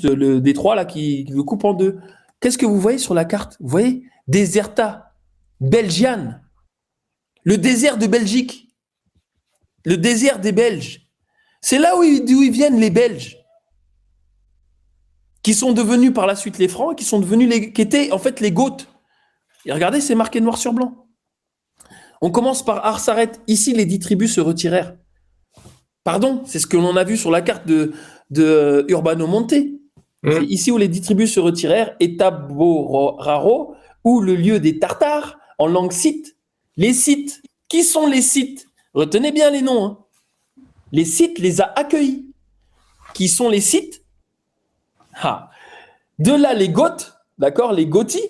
le détroit là qui le coupe en deux. Qu'est-ce que vous voyez sur la carte? Vous voyez Deserta, Belgiane, le désert de Belgique, le désert des Belges. C'est là d'où ils viennent les Belges, qui sont devenus par la suite les Francs, qui étaient en fait les Goths. Et regardez, c'est marqué noir sur blanc. On commence par Arsaret. Ici, les 10 tribus se retirèrent. Pardon, c'est ce que l'on a vu sur la carte de Urbano Monte. C'est ici où les 10 tribus se retirèrent, et Taboraro, où le lieu des Tartares, en langue scythe. Les Scythes. Qui sont les Scythes? Retenez bien les noms. Hein. Les Scythes les a accueillis. Qui sont les Scythes? De là, les Goths, d'accord, les Gothis,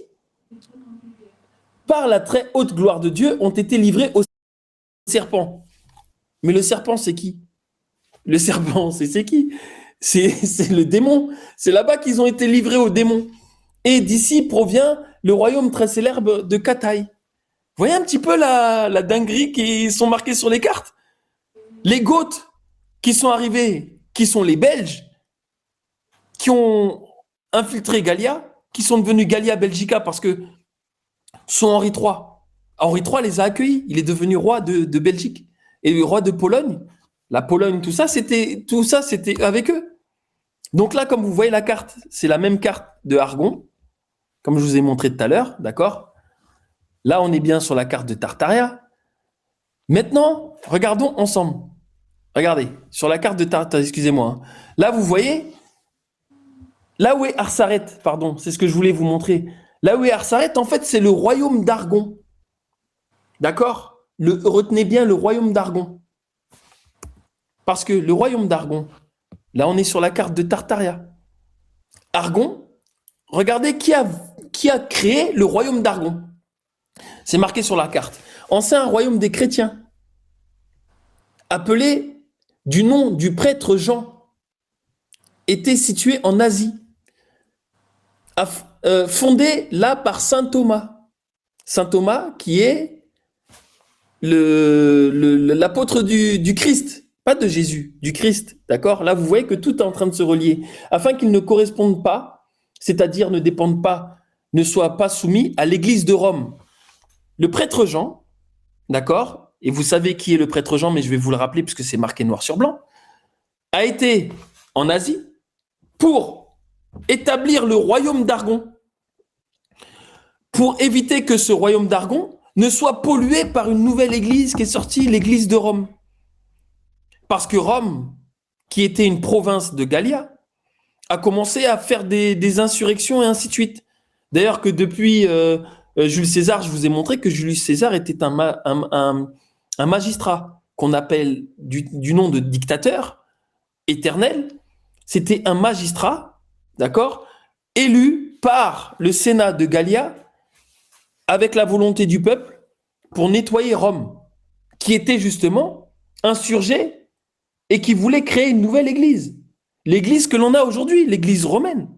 par la très haute gloire de Dieu, ont été livrés au serpent. Mais le serpent, c'est qui? Le serpent, c'est qui? C'est le démon. C'est là-bas qu'ils ont été livrés au démon. Et d'ici provient le royaume très célèbre de Kataï. Vous voyez un petit peu la dinguerie qui sont marquées sur les cartes? Les Goths qui sont arrivés, qui sont les Belges, qui ont infiltré Gallia, qui sont devenus Gallia Belgica parce que son Henri III. Henri III les a accueillis. Il est devenu roi de Belgique. Et le roi de Pologne, la Pologne, tout ça, c'était avec eux. Donc là, comme vous voyez la carte, c'est la même carte de Argon, comme je vous ai montré tout à l'heure, d'accord? Là, on est bien sur la carte de Tartaria. Maintenant, regardons ensemble. Regardez, sur la carte de Tartaria, excusez-moi. Hein. Là, vous voyez, là où est Arsaret, pardon, c'est ce que je voulais vous montrer. Là où est Arsaret, en fait, c'est le royaume d'Argon. D'accord? Retenez bien le royaume d'Argon. Parce que le royaume d'Argon, là, on est sur la carte de Tartaria. Argon, regardez qui a créé le royaume d'Argon. C'est marqué sur la carte. Ancien royaume des chrétiens, appelé du nom du prêtre Jean, était situé en Asie, fondé là par saint Thomas. Saint Thomas qui est l'apôtre du Christ, pas de Jésus, du Christ, d'accord? Là, vous voyez que tout est en train de se relier, afin qu'ils ne correspondent pas, c'est-à-dire ne dépendent pas, ne soient pas soumis à l'Église de Rome. Le prêtre Jean, d'accord? Et vous savez qui est le prêtre Jean, mais je vais vous le rappeler puisque c'est marqué noir sur blanc, a été en Asie pour établir le royaume d'Argon, pour éviter que ce royaume d'Argon ne soit pollué par une nouvelle église qui est sortie, l'église de Rome. Parce que Rome, qui était une province de Gallia, a commencé à faire des insurrections et ainsi de suite. D'ailleurs que depuis Jules César, je vous ai montré que Julius César était un magistrat qu'on appelle du nom de dictateur éternel. C'était un magistrat, d'accord, élu par le Sénat de Gallia avec la volonté du peuple pour nettoyer Rome, qui était justement insurgée et qui voulait créer une nouvelle église. L'église que l'on a aujourd'hui, l'église romaine.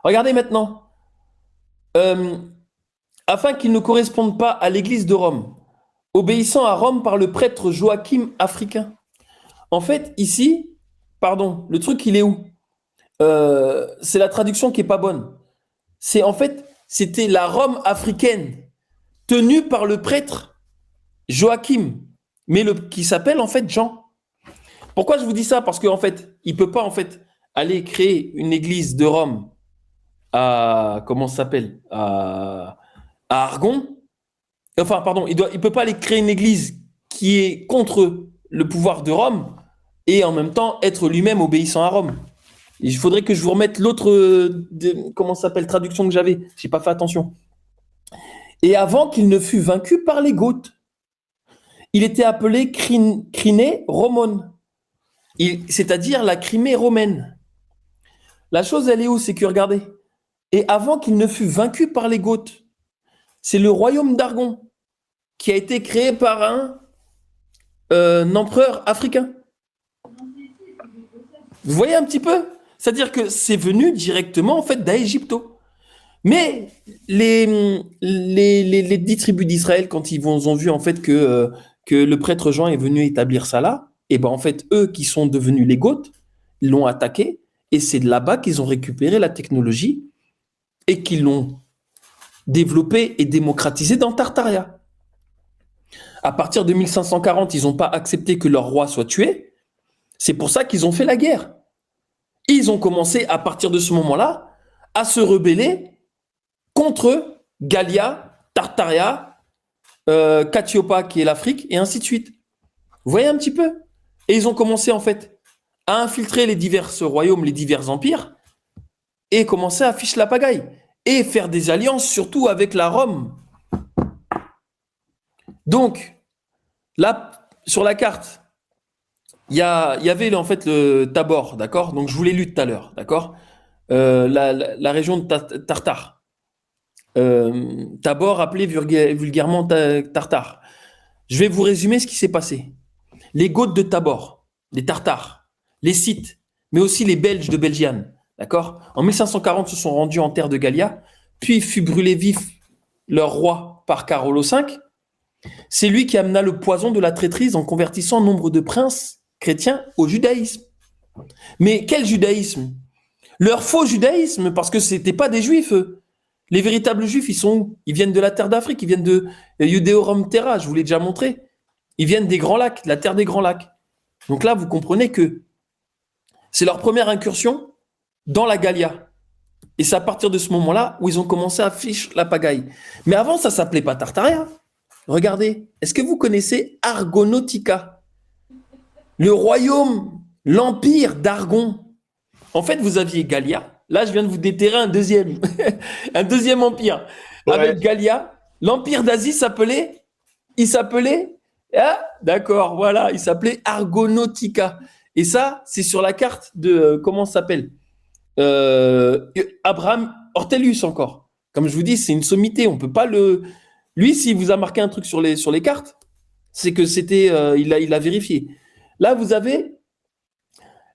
Regardez maintenant. Afin qu'ils ne correspondent pas à l'église de Rome, obéissant à Rome par le prêtre Joachim africain. En fait, ici, pardon, le truc, il est où? C'est la traduction qui est pas bonne. C'est en fait, c'était la Rome africaine, tenue par le prêtre Joachim, mais qui s'appelle en fait Jean. Pourquoi je vous dis ça? Parce qu'en fait, il peut pas en fait aller créer une église de Rome à, comment ça s'appelle, à Argon. Enfin, pardon, il peut pas aller créer une église qui est contre le pouvoir de Rome et en même temps être lui-même obéissant à Rome. Il faudrait que je vous remette l'autre, comment ça s'appelle, traduction que j'avais. J'ai pas fait attention. Et avant qu'il ne fût vaincu par les Goths, il était appelé Crinée Romone, c'est-à-dire la Crimée romaine. La chose, elle est où? C'est que, regardez, et avant qu'il ne fût vaincu par les Goths, c'est le royaume d'Argon qui a été créé par un empereur africain. Vous voyez un petit peu? C'est-à-dire que c'est venu directement en fait d'Égypto. Mais les 10 tribus d'Israël, quand ils ont vu en fait que le prêtre Jean est venu établir ça là, et ben en fait eux qui sont devenus les Goths l'ont attaqué Et c'est de là-bas qu'ils ont récupéré la technologie et qu'ils l'ont développée et démocratisée dans Tartaria. À partir de 1540, ils n'ont pas accepté que leur roi soit tué. C'est pour ça qu'ils ont fait la guerre. Ils ont commencé, à partir de ce moment-là, à se rebeller contre Gallia, Tartaria, Catiopa, qui est l'Afrique, et ainsi de suite. Vous voyez un petit peu? Et ils ont commencé, en fait, à infiltrer les divers royaumes, les divers empires, et commencer à ficher la pagaille. Et faire des alliances, surtout avec la Rome. Donc, là, sur la carte, il y avait en fait le Tabor, d'accord? Donc, je vous l'ai lu tout à l'heure, d'accord? La région de Tartare. Tabor, appelé vulgairement Tartare. Je vais vous résumer ce qui s'est passé. Les Goths de Tabor, les Tartares, les Scythes, mais aussi les Belges de Belgiane, d'accord? En 1540, se sont rendus en terre de Gallia, puis fut brûlé vif leur roi par Carolo V. C'est lui qui amena le poison de la traîtrise en convertissant nombre de princes chrétiens au judaïsme. Mais quel judaïsme? Leur faux judaïsme, parce que c'était pas des juifs, eux. Les véritables juifs, ils sont où? Ils viennent de la terre d'Afrique, ils viennent de Judéorum Terra, je vous l'ai déjà montré. Ils viennent des Grands Lacs, de la terre des Grands Lacs. Donc là, vous comprenez que c'est leur première incursion dans la Gallia. Et c'est à partir de ce moment-là où ils ont commencé à ficher la pagaille. Mais avant, ça s'appelait pas Tartaria. Regardez, est-ce que vous connaissez Argonautica? Le royaume, l'empire d'Argon. En fait, vous aviez Gallia. Là, je viens de vous déterrer un deuxième, un deuxième empire. Ouais. Avec Gallia, l'empire d'Asie s'appelait, d'accord, voilà, il s'appelait Argonautica. Et ça, c'est sur la carte de, comment ça s'appelle? Abraham Ortelius encore. Comme je vous dis, c'est une sommité, on peut pas le... Lui, s'il vous a marqué un truc sur les cartes, c'est que c'était, il a vérifié. Là, vous avez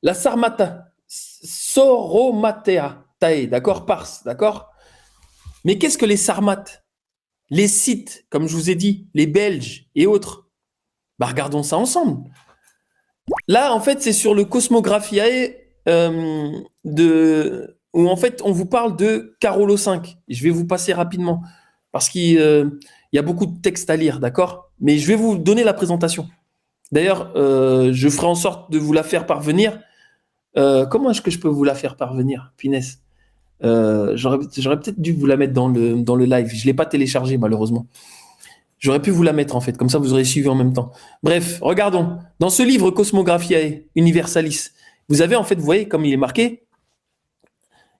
la Sarmata. Soromatea, d'accord, Pars, d'accord. Mais qu'est-ce que les Sarmates? Les Scythes, comme je vous ai dit, les Belges et autres. Bah, regardons ça ensemble. Là, en fait, c'est sur le Cosmographiae où en fait, on vous parle de Carolo V. Je vais vous passer rapidement parce qu'il y a beaucoup de textes à lire, d'accord? Mais je vais vous donner la présentation. D'ailleurs, je ferai en sorte de vous la faire parvenir. Comment est-ce que je peux vous la faire parvenir, Pinès? J'aurais peut-être dû vous la mettre dans le live. Je ne l'ai pas téléchargé, malheureusement. J'aurais pu vous la mettre, en fait. Comme ça, vous aurez suivi en même temps. Bref, regardons. Dans ce livre Cosmographiae Universalis, vous avez, en fait, vous voyez, comme il est marqué,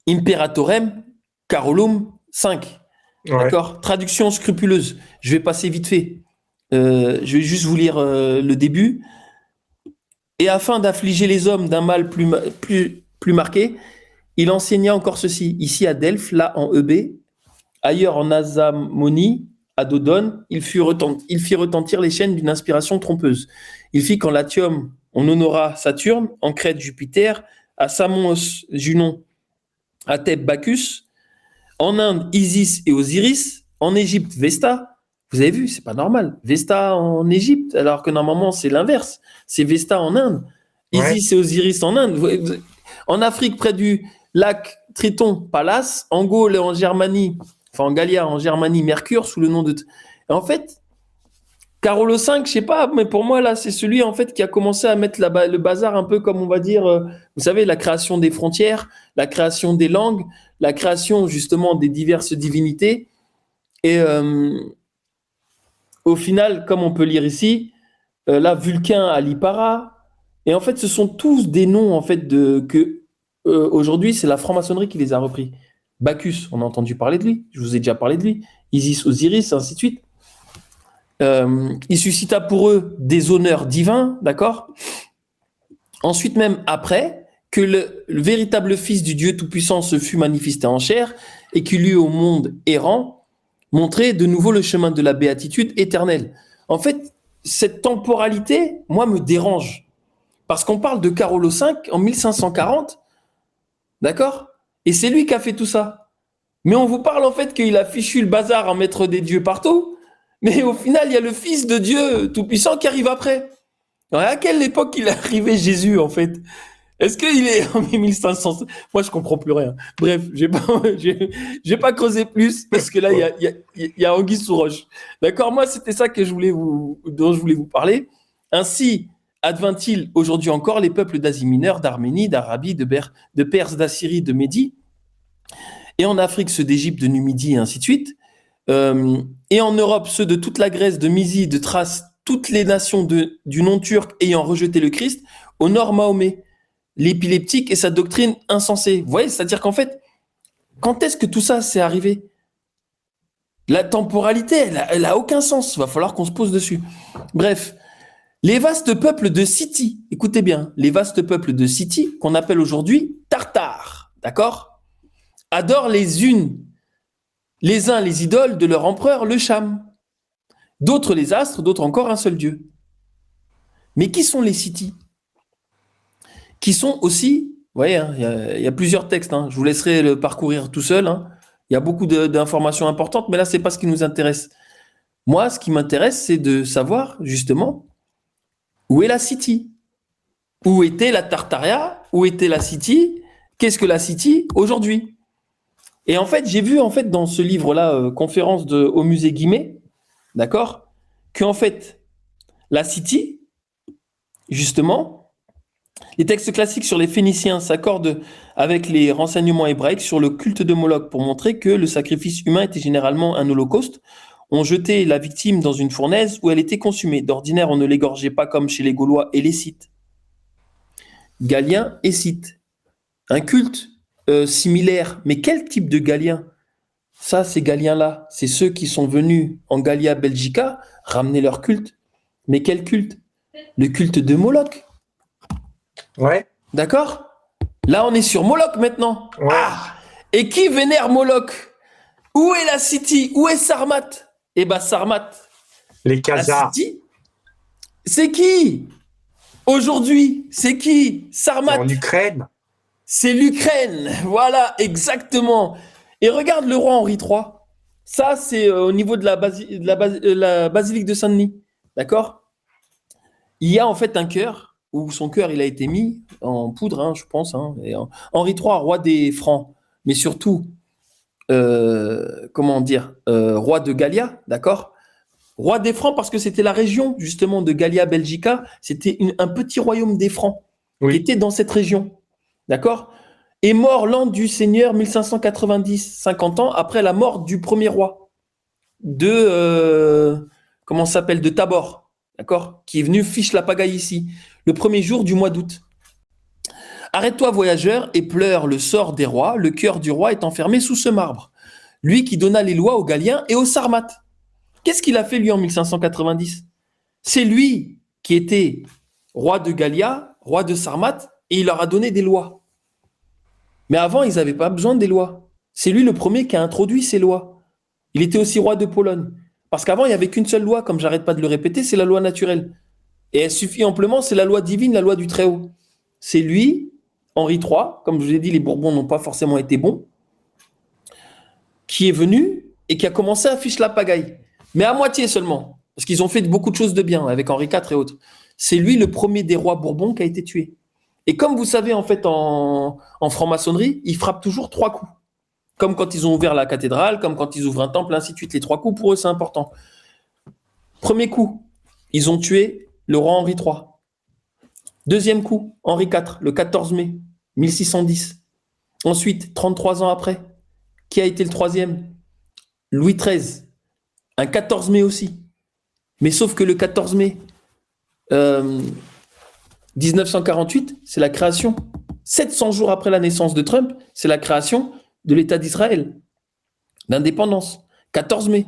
Imperatorem Carolum 5. Ouais. D'accord? Traduction scrupuleuse. Je vais passer vite fait. Je vais juste vous lire le début. Et afin d'affliger les hommes d'un mal plus marqué, il enseigna encore ceci. Ici à Delphes, là en Eubée, ailleurs en Asamonie, à Dodone, il fit retentir les chaînes d'une inspiration trompeuse. Il fit qu'en Latium, on honora Saturne, en Crète Jupiter, à Samos Junon, à Thèbes Bacchus, en Inde Isis et Osiris, en Égypte Vesta. Vous avez vu, c'est pas normal. Vesta en Égypte, alors que normalement c'est l'inverse. C'est Vesta en Inde. Isis et Osiris en Inde. En Afrique, près du lac Triton, Pallas. En Gaule et en Germanie, enfin en Gallia, en Germanie, Mercure, sous le nom de... Et en fait, Carolo V, je sais pas, mais pour moi, là, c'est celui en fait qui a commencé à mettre le bazar un peu comme on va dire, vous savez, la création des frontières, la création des langues, la création justement des diverses divinités. Et... au final, comme on peut lire ici, là, Vulcain à Lipara. Et en fait, ce sont tous des noms, en fait, aujourd'hui, c'est la franc-maçonnerie qui les a repris. Bacchus, on a entendu parler de lui. Je vous ai déjà parlé de lui. Isis, Osiris, ainsi de suite. Il suscita pour eux des honneurs divins, d'accord? Ensuite, même après, que le véritable Fils du Dieu Tout-Puissant se fut manifesté en chair et qu'il eut au monde errant montrer de nouveau le chemin de la béatitude éternelle. En fait, cette temporalité, moi, me dérange. Parce qu'on parle de Carolo V en 1540, d'accord? Et c'est lui qui a fait tout ça. Mais on vous parle en fait qu'il a fichu le bazar en mettre des dieux partout. Mais au final, il y a le Fils de Dieu Tout-Puissant qui arrive après. Alors, à quelle époque il est arrivé Jésus, en fait? Est-ce qu'il est en 1500? Moi, je comprends plus rien. Bref, j'ai pas creusé plus parce que là, il y a anguille sous roche. D'accord? Moi, c'était ça dont je voulais vous parler. Ainsi, advint-il aujourd'hui encore les peuples d'Asie mineure, d'Arménie, d'Arabie, de Perse, d'Assyrie, de Médie, et en Afrique ceux d'Égypte, de Numidie, et ainsi de suite. Et en Europe, ceux de toute la Grèce, de Mysie, de Thrace, toutes les nations du non-turc ayant rejeté le Christ, au nord Mahomet, l'épileptique et sa doctrine insensée. Vous voyez, c'est-à-dire qu'en fait, quand est-ce que tout ça s'est arrivé? La temporalité, elle a aucun sens. Il va falloir qu'on se pose dessus. Bref, les vastes peuples de Scythie, écoutez bien, les vastes peuples de Scythie, qu'on appelle aujourd'hui Tartares, d'accord, adorent les uns les idoles de leur empereur, le Cham. D'autres les astres, d'autres encore un seul dieu. Mais qui sont les Scythies? Qui sont aussi, vous voyez, hein, il y a plusieurs textes, hein, je vous laisserai le parcourir tout seul, hein. Il y a beaucoup d'informations importantes, mais là, c'est pas ce qui nous intéresse. Moi, ce qui m'intéresse, c'est de savoir, justement, où est la Scythie? Où était la Tartaria? Où était la Scythie? Qu'est-ce que la Scythie aujourd'hui? Et en fait, j'ai vu, en fait, dans ce livre-là, conférence au musée Guimet, d'accord, qu'en fait, la Scythie, justement, les textes classiques sur les Phéniciens s'accordent avec les renseignements hébraïques sur le culte de Moloch pour montrer que le sacrifice humain était généralement un holocauste. On jetait la victime dans une fournaise où elle était consumée. D'ordinaire, on ne l'égorgeait pas comme chez les Gaulois et les Scythes. Galiens et Scythes. Un culte similaire. Mais quel type de Galiens? Ça, ces Galiens-là, c'est ceux qui sont venus en Gallia Belgica ramener leur culte. Mais quel culte? Le culte de Moloch. Ouais. D'accord? Là, on est sur Moloch maintenant. Ouais. Ah! Et qui vénère Moloch? Où est la Scythie? Où est Sarmat? Eh ben, Sarmat. Les La Khazars. Scythie, c'est qui? Aujourd'hui, c'est qui? Sarmat. En Ukraine. C'est l'Ukraine. Voilà, exactement. Et regarde le roi Henri III. Ça, c'est au niveau de la basilique de Saint-Denis. D'accord? Il y a en fait un cœur où son cœur il a été mis en poudre, hein, je pense. Hein, et Henri III, roi des Francs, mais surtout, comment dire, roi de Gallia, d'accord? Roi des Francs parce que c'était la région justement de Gallia Belgica. C'était un petit royaume des Francs qui était dans cette région, d'accord? Est mort l'an du Seigneur 1590, 50 ans après la mort du premier roi de comment ça s'appelle, de Tabor, d'accord, qui est venu fiche la pagaille ici, le premier jour du mois d'août. Arrête-toi, voyageur, et pleure le sort des rois. Le cœur du roi est enfermé sous ce marbre. Lui qui donna les lois aux Galiens et aux Sarmates. Qu'est-ce qu'il a fait lui en 1590? C'est lui qui était roi de Gallia, roi de Sarmates, et il leur a donné des lois. Mais avant, ils n'avaient pas besoin des lois. C'est lui le premier qui a introduit ces lois. Il était aussi roi de Pologne. Parce qu'avant, il n'y avait qu'une seule loi, comme j'arrête pas de le répéter, c'est la loi naturelle. Et elle suffit amplement, c'est la loi divine, la loi du Très-Haut. C'est lui, Henri III, comme je vous ai dit, les Bourbons n'ont pas forcément été bons, qui est venu et qui a commencé à fiche la pagaille. Mais à moitié seulement, parce qu'ils ont fait beaucoup de choses de bien avec Henri IV et autres. C'est lui le premier des rois Bourbons qui a été tué. Et comme vous savez, en fait, en franc-maçonnerie, ils frappent toujours 3 coups. Comme quand ils ont ouvert la cathédrale, comme quand ils ouvrent un temple, ainsi de suite. Les 3 coups, pour eux, c'est important. Premier coup, ils ont tué le roi Henri III. Deuxième coup, Henri IV, le 14 mai 1610. Ensuite, 33 ans après, qui a été le troisième? Louis XIII, un 14 mai aussi. Mais sauf que le 14 mai 1948, c'est la création. 700 jours après la naissance de Trump, c'est la création de l'État d'Israël, d'indépendance. 14 mai.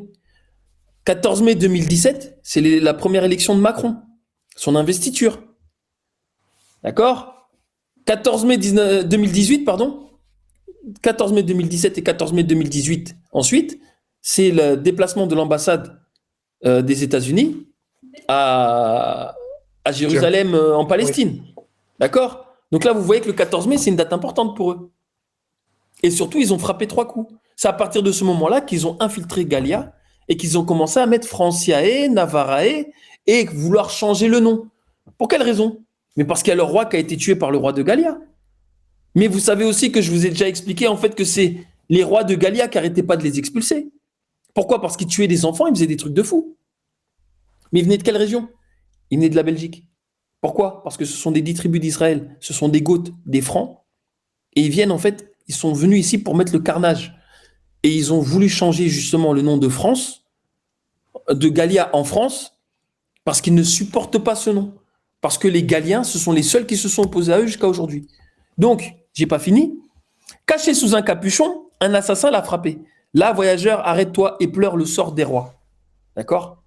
14 mai 2017, c'est la première élection de Macron, son investiture. D'accord? 14 mai 2018, pardon. 14 mai 2017 et 14 mai 2018. Ensuite, c'est le déplacement de l'ambassade des États-Unis à Jérusalem, en Palestine. Oui. D'accord? Donc là, vous voyez que le 14 mai, c'est une date importante pour eux. Et surtout, ils ont frappé 3 coups. C'est à partir de ce moment-là qu'ils ont infiltré Gallia et qu'ils ont commencé à mettre Franciae, Navarrae et vouloir changer le nom. Pour quelle raison? Mais parce qu'il y a le roi qui a été tué par le roi de Gallia. Mais vous savez aussi que je vous ai déjà expliqué en fait que c'est les rois de Gallia qui n'arrêtaient pas de les expulser. Pourquoi? Parce qu'ils tuaient des enfants, ils faisaient des trucs de fous. Mais ils venaient de quelle région? Ils venaient de la Belgique. Pourquoi? Parce que ce sont des 10 tribus d'Israël, ce sont des Goths, des Francs, et ils viennent en fait, ils sont venus ici pour mettre le carnage. Et ils ont voulu changer justement le nom de France, de Gallia en France, parce qu'ils ne supportent pas ce nom. Parce que les Galliens, ce sont les seuls qui se sont opposés à eux jusqu'à aujourd'hui. Donc, j'ai pas fini. Caché sous un capuchon, un assassin l'a frappé. Là, voyageur, arrête-toi et pleure le sort des rois. D'accord?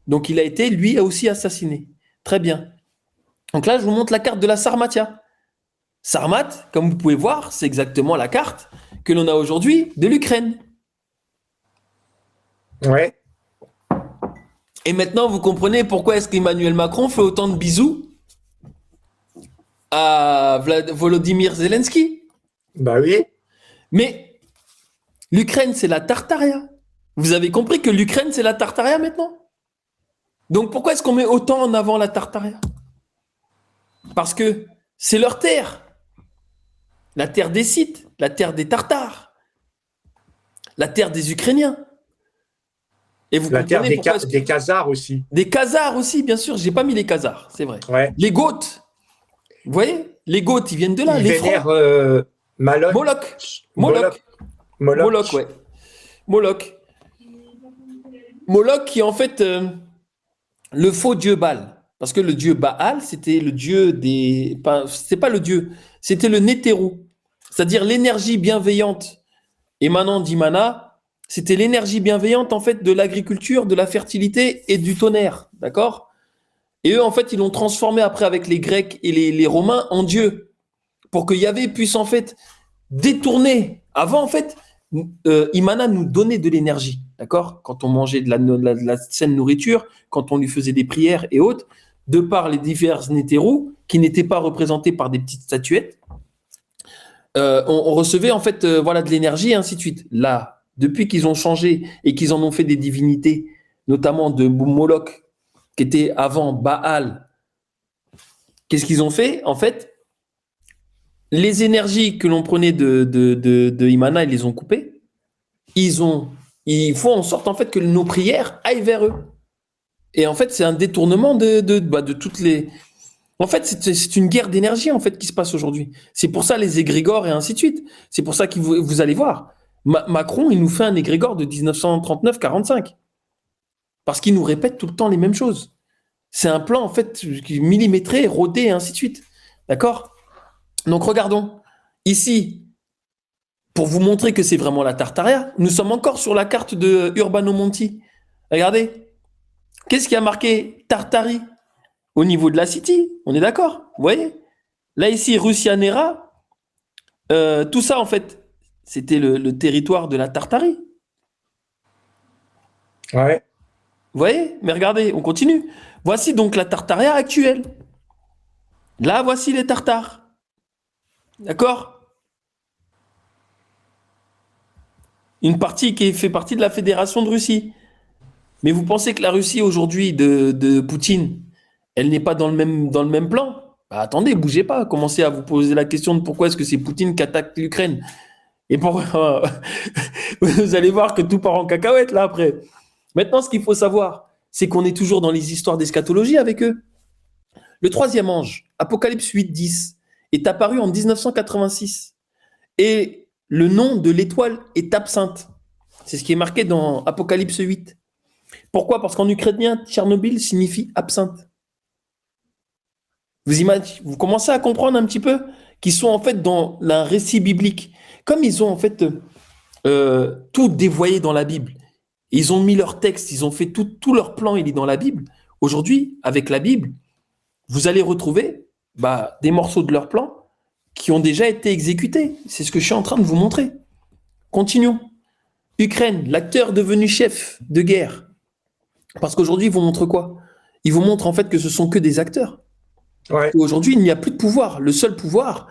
Donc, il a été, lui, aussi assassiné. Très bien. Donc là, je vous montre la carte de la Sarmatia. Sarmat, comme vous pouvez voir, c'est exactement la carte que l'on a aujourd'hui de l'Ukraine. Ouais. Et maintenant, vous comprenez pourquoi est-ce qu'Emmanuel Macron fait autant de bisous à Volodymyr Zelensky. Bah oui. Mais l'Ukraine, c'est la Tartaria. Vous avez compris que l'Ukraine, c'est la Tartaria maintenant? Donc pourquoi est-ce qu'on met autant en avant la Tartaria? Parce que c'est leur terre. La terre des Scythes, la terre des Tartares, la terre des Ukrainiens. Et vous La terre comprenez pourquoi des Khazars aussi. des Khazars aussi, bien sûr. J'ai pas mis les Khazars, c'est vrai. Ouais. Les Goths. Vous voyez? Les Goths, ils viennent de là. Ils les vénèrent Francs. Moloch. Moloch. Moloch, ouais. Moloch. Moloch qui est en fait le faux dieu Baal. Parce que le dieu Baal, c'était le dieu des... C'était pas le dieu, c'était le Nétérou. C'est-à-dire l'énergie bienveillante émanant d'Imana. C'était l'énergie bienveillante en fait de l'agriculture, de la fertilité et du tonnerre. D'accord? Et eux, en fait, ils l'ont transformé après avec les Grecs et les Romains en Dieu. Pour que Yahvé puisse en fait détourner. Avant, en fait, Imana nous donnait de l'énergie. D'accord? Quand on mangeait de la saine nourriture, quand on lui faisait des prières et autres, de par les divers Nétérous, qui n'étaient pas représentés par des petites statuettes, on recevait en fait voilà, de l'énergie et ainsi de suite. Là, depuis qu'ils ont changé et qu'ils en ont fait des divinités, notamment de Moloch, qui était avant Baal, qu'est-ce qu'ils ont fait? En fait, les énergies que l'on prenait de Imana, ils les ont coupées. Ils font en sorte en fait que nos prières aillent vers eux. Et en fait, c'est un détournement de toutes les... En fait, c'est une guerre d'énergie en fait qui se passe aujourd'hui. C'est pour ça les égrégores et ainsi de suite. C'est pour ça que vous allez voir. Macron, il nous fait un égrégore de 1939-45. Parce qu'il nous répète tout le temps les mêmes choses. C'est un plan en fait millimétré, rodé et ainsi de suite. D'accord? Donc regardons. Ici, pour vous montrer que c'est vraiment la Tartaria, nous sommes encore sur la carte de Urbano Monti. Regardez. Qu'est-ce qui a marqué Tartarie au niveau de la City? On est d'accord? Vous voyez? Là, ici, Russia Nera, tout ça, en fait, c'était le territoire de la Tartarie. Ouais. Vous voyez? Mais regardez, on continue. Voici donc la Tartaria actuelle. Là, voici les Tartares. D'accord? Une partie qui fait partie de la Fédération de Russie. Mais vous pensez que la Russie aujourd'hui de Poutine, elle n'est pas dans le même plan? Bah, attendez, bougez pas, commencez à vous poser la question de pourquoi est-ce que c'est Poutine qui attaque l'Ukraine. Et pourquoi vous allez voir que tout part en cacahuète là après. Maintenant, ce qu'il faut savoir, c'est qu'on est toujours dans les histoires d'eschatologie avec eux. Le troisième ange, Apocalypse 8-10, est apparu en 1986. Et le nom de l'étoile est Absinthe. C'est ce qui est marqué dans Apocalypse 8. Pourquoi? Parce qu'en ukrainien, Tchernobyl signifie absinthe. Vous commencez à comprendre un petit peu qu'ils sont en fait dans un récit biblique. Comme ils ont en fait tout dévoyé dans la Bible, ils ont mis leur texte, ils ont fait tout leur plan, il est dans la Bible. Aujourd'hui, avec la Bible, vous allez retrouver des morceaux de leur plan qui ont déjà été exécutés. C'est ce que je suis en train de vous montrer. Continuons. Ukraine, l'acteur devenu chef de guerre. Parce qu'aujourd'hui, ils vous montrent quoi? Ils vous montrent en fait que ce sont que des acteurs. Ouais. Aujourd'hui, il n'y a plus de pouvoir. Le seul pouvoir,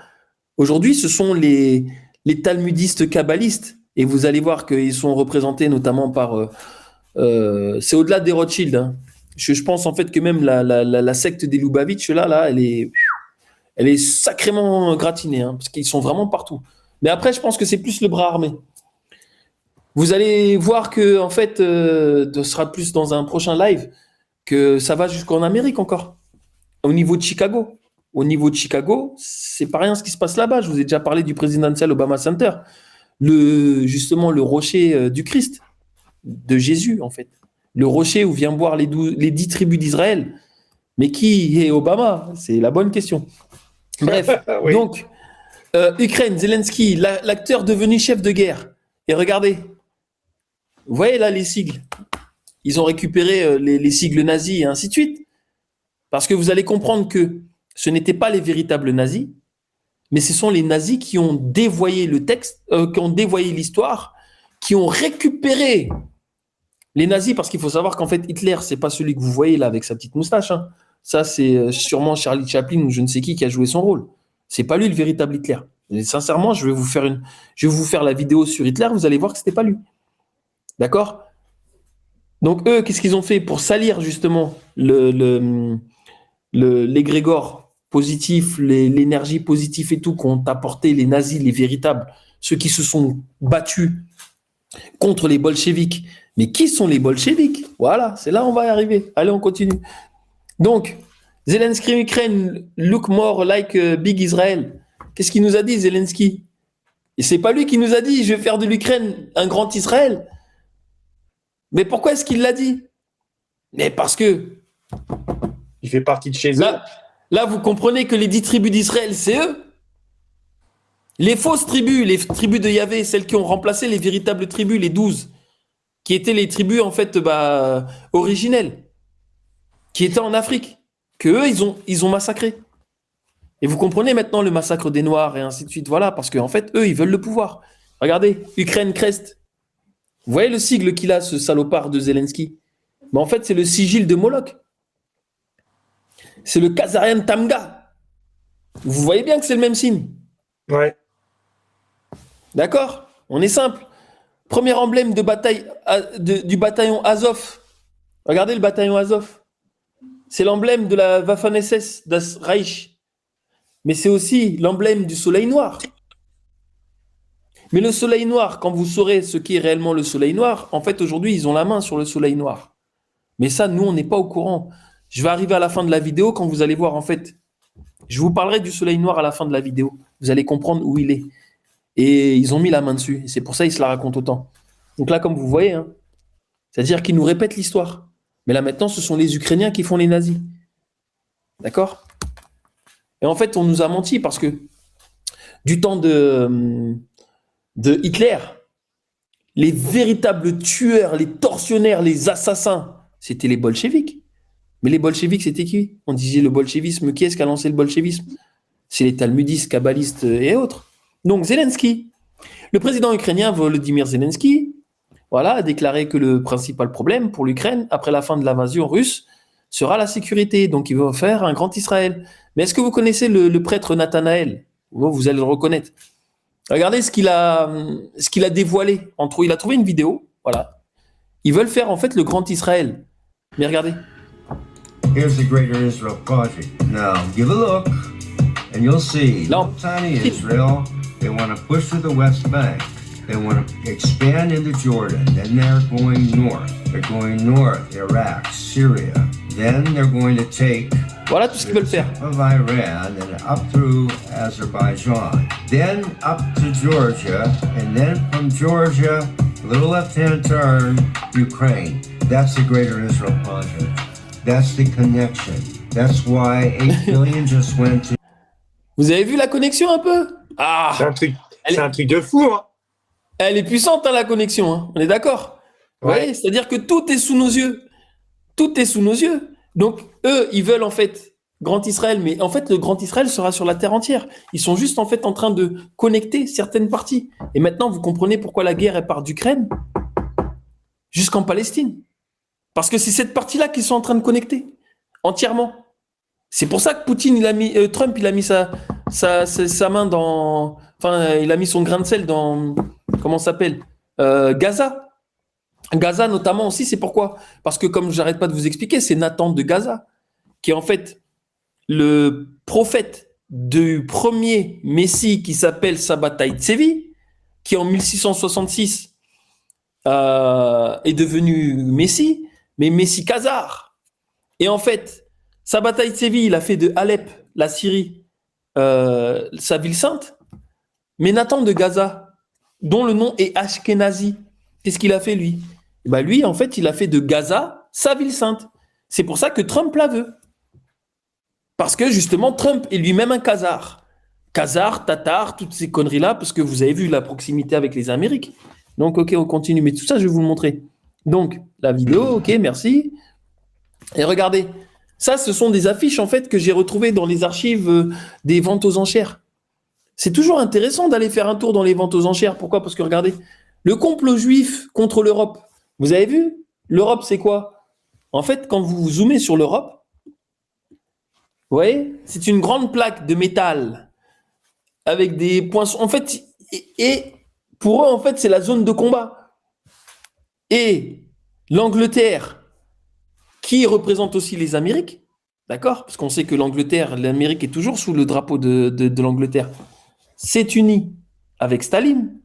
aujourd'hui, ce sont les talmudistes kabbalistes. Et vous allez voir qu'ils sont représentés notamment par... c'est au-delà des Rothschild. Hein. Je pense en fait que même la secte des Lubavitch, là, elle est... Elle est sacrément gratinée, hein, parce qu'ils sont vraiment partout. Mais après, je pense que c'est plus le bras armé. Vous allez voir que, en fait, ce sera plus dans un prochain live, que ça va jusqu'en Amérique encore, au niveau de Chicago. Au niveau de Chicago, c'est pas rien ce qui se passe là-bas. Je vous ai déjà parlé du Presidential Obama Center, justement le rocher du Christ, de Jésus, en fait. Le rocher où vient boire les 10 tribus d'Israël. Mais qui est Obama? C'est la bonne question. Bref, Oui. donc, Ukraine, Zelensky, l'acteur devenu chef de guerre. Et regardez, vous voyez là les sigles. Ils ont récupéré les sigles nazis et ainsi de suite. Parce que vous allez comprendre que ce n'étaient pas les véritables nazis, mais ce sont les nazis qui ont dévoyé le texte, qui ont dévoyé l'histoire, qui ont récupéré les nazis, parce qu'il faut savoir qu'en fait, Hitler, c'est pas celui que vous voyez là avec sa petite moustache. Hein. Ça, c'est sûrement Charlie Chaplin ou je ne sais qui a joué son rôle. C'est pas lui le véritable Hitler. Et sincèrement, je vais vous faire la vidéo sur Hitler, vous allez voir que c'était pas lui. D'accord? Donc eux, qu'est-ce qu'ils ont fait pour salir justement l'égrégore positif, l'énergie positive et tout qu'ont apporté les nazis, les véritables, ceux qui se sont battus contre les bolcheviks. Mais qui sont les bolcheviks? Voilà, c'est là où on va y arriver. Allez, on continue. Donc, Zelensky Ukraine look more like Big Israel. Qu'est-ce qu'il nous a dit, Zelensky? Et c'est pas lui qui nous a dit, je vais faire de l'Ukraine un grand Israël. Mais pourquoi est-ce qu'il l'a dit? Mais parce que Il fait partie de chez eux. là, vous comprenez que les 10 tribus d'Israël, c'est eux. Les fausses tribus, les tribus de Yahvé, celles qui ont remplacé les véritables tribus, les 12, qui étaient les tribus en fait originelles, qui étaient en Afrique, que eux ils ont massacré. Et vous comprenez maintenant le massacre des Noirs et ainsi de suite, voilà, parce qu'en fait eux ils veulent le pouvoir. Regardez, Ukraine Crest. Vous voyez le sigle qu'il a, ce salopard de Zelensky? Mais en fait c'est le sigil de Moloch. C'est le Khazarian Tamga. Vous voyez bien que c'est le même signe. Ouais. D'accord? On est simple. Premier emblème de bataille du bataillon Azov. Regardez le bataillon Azov. C'est l'emblème de la Waffen-SS das Reich. Mais c'est aussi l'emblème du soleil noir. Mais le soleil noir, quand vous saurez ce qu'est réellement le soleil noir, en fait aujourd'hui ils ont la main sur le soleil noir. Mais ça, nous on n'est pas au courant. Je vais arriver à la fin de la vidéo quand vous allez voir en fait. Je vous parlerai du soleil noir à la fin de la vidéo. Vous allez comprendre où il est. Et ils ont mis la main dessus. Et c'est pour ça qu'ils se la racontent autant. Donc là, comme vous voyez, hein, c'est-à-dire qu'ils nous répètent l'histoire. Mais là maintenant, ce sont les Ukrainiens qui font les nazis. D'accord? Et en fait, on nous a menti parce que du temps de Hitler, les véritables tueurs, les tortionnaires, les assassins, c'était les bolcheviks. Mais les bolcheviks, c'était qui? On disait le bolchevisme. Qui est-ce qui a lancé le bolchevisme? C'est les talmudistes, kabbalistes et autres. Donc Zelensky, le président ukrainien Volodymyr Zelensky, voilà, a déclaré que le principal problème pour l'Ukraine, après la fin de l'invasion russe, sera la sécurité. Donc il veut faire un grand Israël. Mais est-ce que vous connaissez le prêtre Nathanaël? Vous allez le reconnaître. Regardez ce qu'il a dévoilé. Il a trouvé une vidéo. Voilà. Ils veulent faire en fait le grand Israël. Mais regardez. Here's the Greater Israel Project. Now, give a look, and you'll see. No. Little tiny Israel, they want to push to the West Bank. They want to expand into Jordan. Then they're going north. They're going north, Iraq, Syria. Then they're going to take Voilà tout ce qu'ils veulent faire. of Iran and up through Azerbaijan. Then up to Georgia, and then from Georgia, little left-hand turn, Ukraine. That's the Greater Israel Project. That's the connection. That's why 8 billion just went to. Vous avez vu la connexion un peu? Ah, C'est un truc de fou, hein. elle est puissante hein, la connexion. Hein. On est d'accord? Vous Ouais. voyez, c'est-à-dire que tout est sous nos yeux. Tout est sous nos yeux. Donc eux, ils veulent en fait grand Israël, mais en fait le grand Israël sera sur la terre entière. Ils sont juste en fait en train de connecter certaines parties. Et maintenant, vous comprenez pourquoi la guerre elle part d'Ukraine jusqu'en Palestine. Parce que c'est cette partie-là qu'ils sont en train de connecter entièrement. C'est pour ça que Trump, il a mis sa main dans, enfin, il a mis son grain de sel dans, comment ça s'appelle, Gaza. Gaza notamment aussi, c'est pourquoi? Parce que comme j'arrête pas de vous expliquer, c'est Nathan de Gaza qui est en fait le prophète du premier messie qui s'appelle Sabbatai Tsevi, qui en 1666 est devenu messie, mais messie khazar. Et en fait, Sabbatai Tsevi, il a fait de Alep, la Syrie, sa ville sainte. Mais Nathan de Gaza, dont le nom est Ashkenazi, qu'est-ce qu'il a fait lui? Lui, en fait, il a fait de Gaza sa ville sainte. C'est pour ça que Trump la veut. Parce que justement, Trump est lui-même un khazar. Khazar, tatar, toutes ces conneries-là, parce que vous avez vu la proximité avec les Amériques. Donc, ok, on continue. Mais tout ça, je vais vous le montrer. Donc, la vidéo, ok, merci. Et regardez, ça, ce sont des affiches, en fait, que j'ai retrouvées dans les archives des ventes aux enchères. C'est toujours intéressant d'aller faire un tour dans les ventes aux enchères. Pourquoi? Parce que regardez, le complot juif contre l'Europe. Vous avez vu? L'Europe, c'est quoi? En fait, quand vous zoomez sur l'Europe, vous voyez, c'est une grande plaque de métal avec des poinçons. En fait, et pour eux, en fait, c'est la zone de combat. Et l'Angleterre, qui représente aussi les Amériques, d'accord? Parce qu'on sait que l'Amérique est toujours sous le drapeau de l'Angleterre, s'est unie avec Staline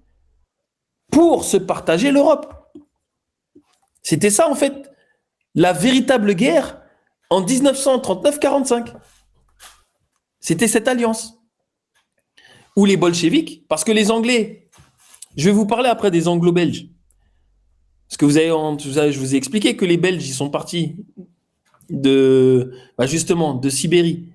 pour se partager l'Europe. C'était ça, en fait, la véritable guerre en 1939-45. C'était cette alliance. Ou les bolcheviks, parce que les Anglais, je vais vous parler après des Anglo-Belges. Parce que je vous ai expliqué que les Belges, ils sont partis justement, de Sibérie.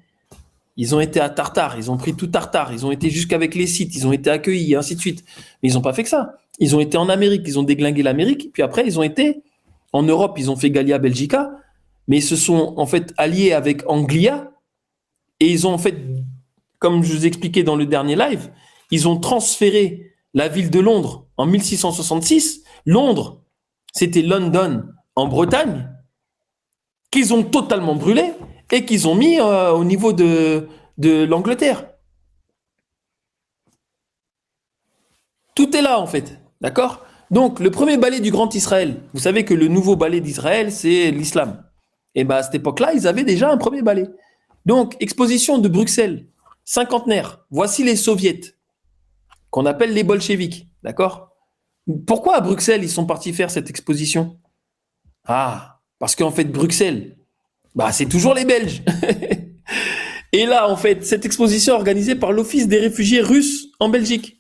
Ils ont été à Tartare, ils ont pris tout Tartare, ils ont été jusqu'avec les Scythes, ils ont été accueillis, et ainsi de suite. Mais ils n'ont pas fait que ça. Ils ont été en Amérique, ils ont déglingué l'Amérique, puis après, ils ont été en Europe, ils ont fait Gallia Belgica, mais ils se sont en fait alliés avec Anglia, et ils ont en fait, comme je vous ai expliqué dans le dernier live, ils ont transféré la ville de Londres en 1666. Londres, c'était London en Bretagne, qu'ils ont totalement brûlé et qu'ils ont mis au niveau de l'Angleterre. Tout est là en fait, d'accord? Donc le premier ballet du Grand Israël, vous savez que le nouveau ballet d'Israël, c'est l'islam. Et à cette époque-là, ils avaient déjà un premier ballet. Donc, exposition de Bruxelles, cinquantenaire. Voici les soviets, qu'on appelle les bolcheviks, d'accord? Pourquoi à Bruxelles, ils sont partis faire cette exposition? Ah, parce qu'en fait, Bruxelles, c'est toujours les Belges. Et là, en fait, cette exposition est organisée par l'Office des réfugiés russes en Belgique.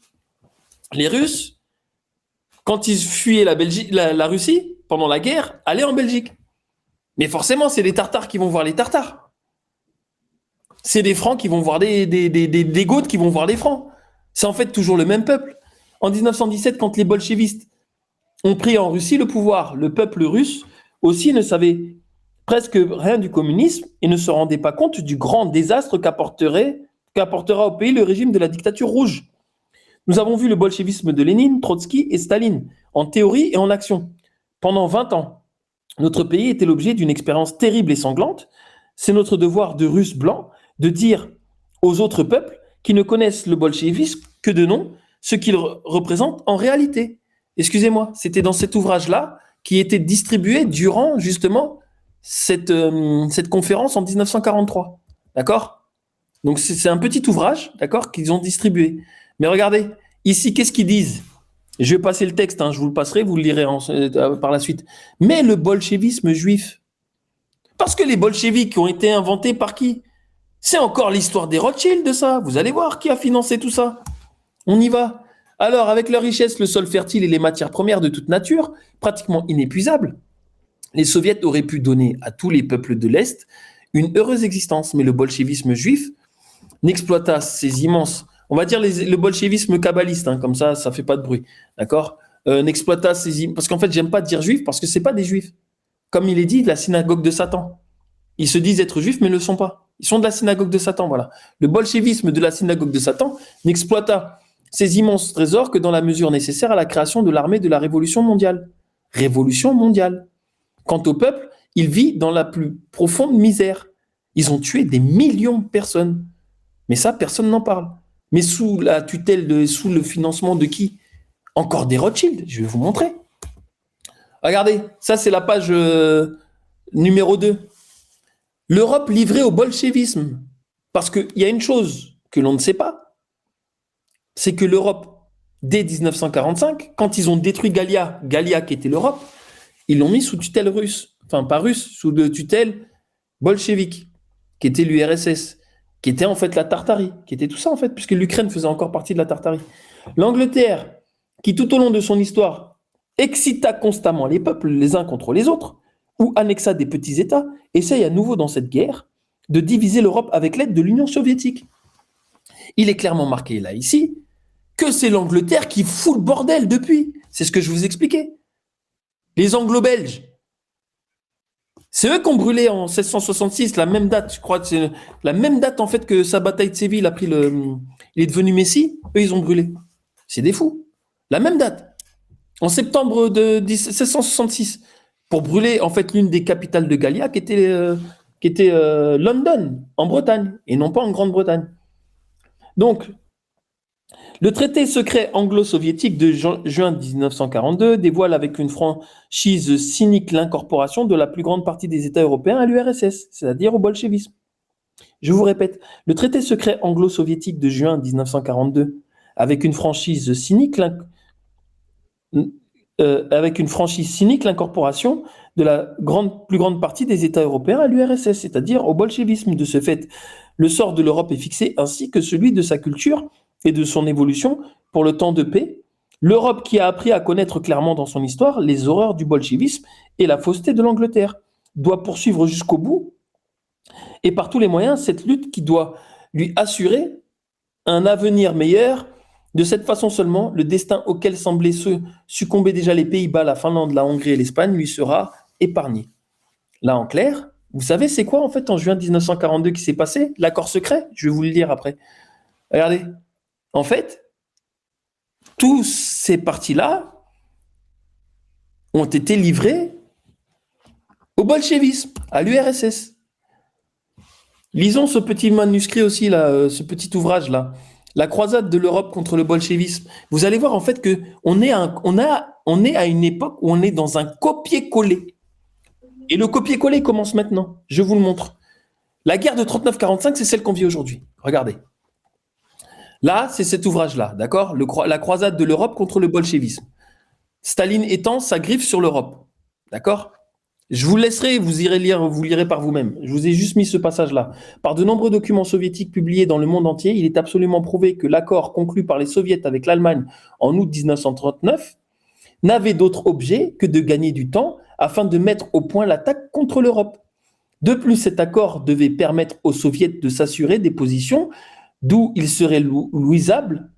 Les Russes, quand ils fuyaient la Russie, pendant la guerre, allaient en Belgique. Mais forcément, c'est les Tartares qui vont voir les Tartares. C'est des Francs qui vont voir des Goths qui vont voir les Francs. C'est en fait toujours le même peuple. En 1917, quand les bolchevistes ont pris en Russie le pouvoir, le peuple russe aussi ne savait presque rien du communisme et ne se rendait pas compte du grand désastre qu'apportera au pays le régime de la dictature rouge. Nous avons vu le bolchevisme de Lénine, Trotsky et Staline, en théorie et en action. Pendant 20 ans, notre pays était l'objet d'une expérience terrible et sanglante. C'est notre devoir de Russes blancs de dire aux autres peuples qui ne connaissent le bolchevisme que de nom ce qu'il représente en réalité. Excusez-moi, c'était dans cet ouvrage-là qui était distribué durant justement cette conférence en 1943. D'accord? Donc c'est un petit ouvrage, d'accord, qu'ils ont distribué. Mais regardez, ici, qu'est-ce qu'ils disent? Je vais passer le texte, je vous le passerai, vous le lirez par la suite. Mais le bolchevisme juif, parce que les bolcheviks ont été inventés par qui? C'est encore l'histoire des Rothschild de ça. Vous allez voir qui a financé tout ça. On y va. Alors, avec leur richesse, le sol fertile et les matières premières de toute nature, pratiquement inépuisables, les soviets auraient pu donner à tous les peuples de l'Est une heureuse existence. Mais le bolchevisme juif n'exploita ces immenses, on va dire le bolchevisme kabbaliste, comme ça fait pas de bruit, d'accord? N'exploita ces parce qu'en fait, j'aime pas dire juif parce que c'est pas des juifs. Comme il est dit, la synagogue de Satan. Ils se disent être juifs, mais ne le sont pas. Ils sont de la synagogue de Satan, voilà. Le bolchevisme de la synagogue de Satan n'exploita ces immenses trésors que dans la mesure nécessaire à la création de l'armée de la Révolution mondiale. Révolution mondiale. Quant au peuple, il vit dans la plus profonde misère. Ils ont tué des millions de personnes. Mais ça, personne n'en parle. Mais sous la tutelle, sous le financement de qui? Encore des Rothschild, je vais vous montrer. Regardez, ça c'est la page numéro 2. L'Europe livrée au bolchevisme. Parce qu'il y a une chose que l'on ne sait pas, c'est que l'Europe, dès 1945, quand ils ont détruit Galia qui était l'Europe, ils l'ont mis sous tutelle russe, enfin pas russe, sous de tutelle bolchevique, qui était l'URSS, qui était en fait la Tartarie, qui était tout ça en fait, puisque l'Ukraine faisait encore partie de la Tartarie. L'Angleterre, qui tout au long de son histoire excita constamment les peuples les uns contre les autres, ou annexa des petits États, essaye à nouveau dans cette guerre de diviser l'Europe avec l'aide de l'Union soviétique. Il est clairement marqué là, ici, que c'est l'Angleterre qui fout le bordel depuis. C'est ce que je vous expliquais. Les Anglo-Belges, c'est eux qui ont brûlé en 1666, la même date, je crois que c'est la même date en fait que sa bataille de Séville a pris il est devenu Messie, eux ils ont brûlé. C'est des fous. La même date, en septembre de 1666, pour brûler en fait l'une des capitales de Gallia qui était London, en Bretagne, et non pas en Grande-Bretagne. Donc, le traité secret anglo-soviétique de juin 1942 dévoile avec une franchise cynique l'incorporation de la plus grande partie des États européens à l'URSS, c'est-à-dire au bolchevisme. Je vous répète, le traité secret anglo-soviétique de juin 1942 avec une franchise cynique l'incorporation de la plus grande partie des États européens à l'URSS, c'est-à-dire au bolchevisme. De ce fait, le sort de l'Europe est fixé ainsi que celui de sa culture et de son évolution pour le temps de paix. L'Europe qui a appris à connaître clairement dans son histoire les horreurs du bolchevisme et la fausseté de l'Angleterre doit poursuivre jusqu'au bout et par tous les moyens cette lutte qui doit lui assurer un avenir meilleur. De cette façon seulement, le destin auquel semblaient succomber déjà les Pays-Bas, la Finlande, la Hongrie et l'Espagne lui sera épargné. Là, en clair, vous savez c'est quoi en fait en juin 1942 qui s'est passé? L'accord secret, je vais vous le lire après. Regardez, en fait, tous ces partis-là ont été livrés au bolchevisme, à l'URSS. Lisons ce petit manuscrit aussi, là, ce petit ouvrage-là. La croisade de l'Europe contre le bolchevisme. Vous allez voir en fait que on est à une époque où on est dans un copier-coller. Et le copier-coller commence maintenant. Je vous le montre. La guerre de 39-45, c'est celle qu'on vit aujourd'hui. Regardez. Là, c'est cet ouvrage-là, d'accord? La croisade de l'Europe contre le bolchevisme. Staline étend sa griffe sur l'Europe. D'accord? Je vous laisserai, vous lirez par vous-même. Je vous ai juste mis ce passage-là. Par de nombreux documents soviétiques publiés dans le monde entier, il est absolument prouvé que l'accord conclu par les soviets avec l'Allemagne en août 1939 n'avait d'autre objet que de gagner du temps afin de mettre au point l'attaque contre l'Europe. De plus, cet accord devait permettre aux soviets de s'assurer des positions d'où il serait louisable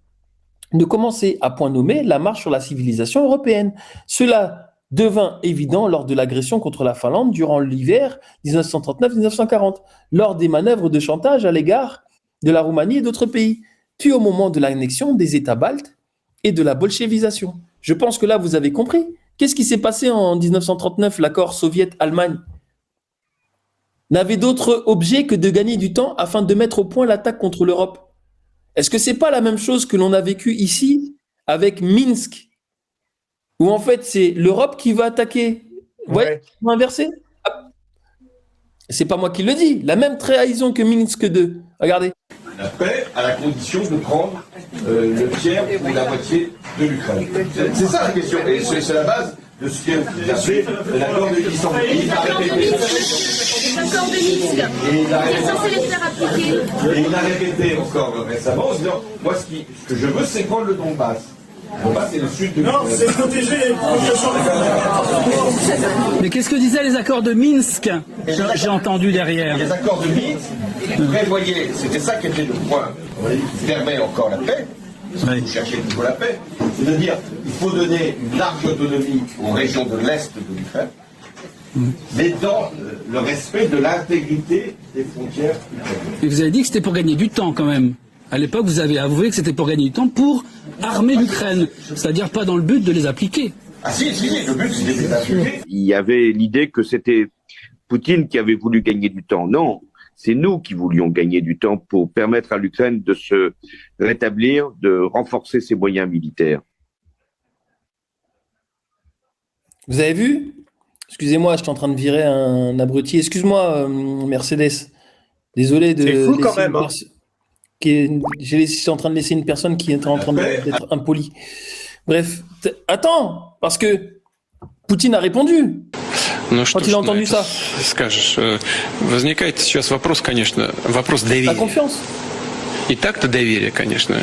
de commencer à point nommé la marche sur la civilisation européenne. Cela devint évident lors de l'agression contre la Finlande durant l'hiver 1939-1940, lors des manœuvres de chantage à l'égard de la Roumanie et d'autres pays, puis au moment de l'annexion des États baltes et de la bolchevisation. Je pense que là, vous avez compris. Qu'est-ce qui s'est passé en 1939, l'accord soviète-Allemagne n'avait d'autre objet que de gagner du temps afin de mettre au point l'attaque contre l'Europe. Est-ce que c'est pas la même chose que l'on a vécu ici avec Minsk, où en fait c'est l'Europe qui va attaquer? Ouais, inversé. C'est pas moi qui le dis. La même trahison que Minsk 2. Regardez. La paix à la condition de prendre le tiers ou la moitié de l'Ukraine. C'est ça la question. Et c'est la base de ce que vous appelez l'accord de Istanbul. L'accord de Minsk. C'est censé les faire appliquer. Et il a répété encore récemment en disant, moi ce que je veux c'est prendre le Donbass. Le Donbass c'est le sud de l'Ukraine. Non, c'est protéger les populations. Mais qu'est-ce que disaient les accords de Minsk? J'ai entendu derrière. Les accords de Minsk prévoyaient, c'était ça qui était le point qui permet encore la paix. Vous cherchez toujours la paix. C'est-à-dire, il faut donner une large autonomie aux régions de l'Est de l'Ukraine, mais dans le respect de l'intégrité des frontières ukrainiennes. Et vous avez dit que c'était pour gagner du temps quand même. À l'époque, vous avez avoué que c'était pour gagner du temps pour armer l'Ukraine, c'est-à-dire pas dans le but de les appliquer. Ah si, le but c'était de les appliquer. Il y avait l'idée que c'était Poutine qui avait voulu gagner du temps. Non, c'est nous qui voulions gagner du temps pour permettre à l'Ukraine de se rétablir, de renforcer ses moyens militaires. Vous avez vu? Excusez-moi, je suis en train de virer un abruti. Excuse-moi, Mercedes. Désolé de. C'est fou quand même. Hein. Je suis en train de laisser une personne qui est en train d'être impolie. Bref, attends, parce que Poutine a répondu. Ну что Quand il a entendu ça. скажешь? Возникает сейчас вопрос, конечно, вопрос La доверия. confiance. И так-то доверие, конечно,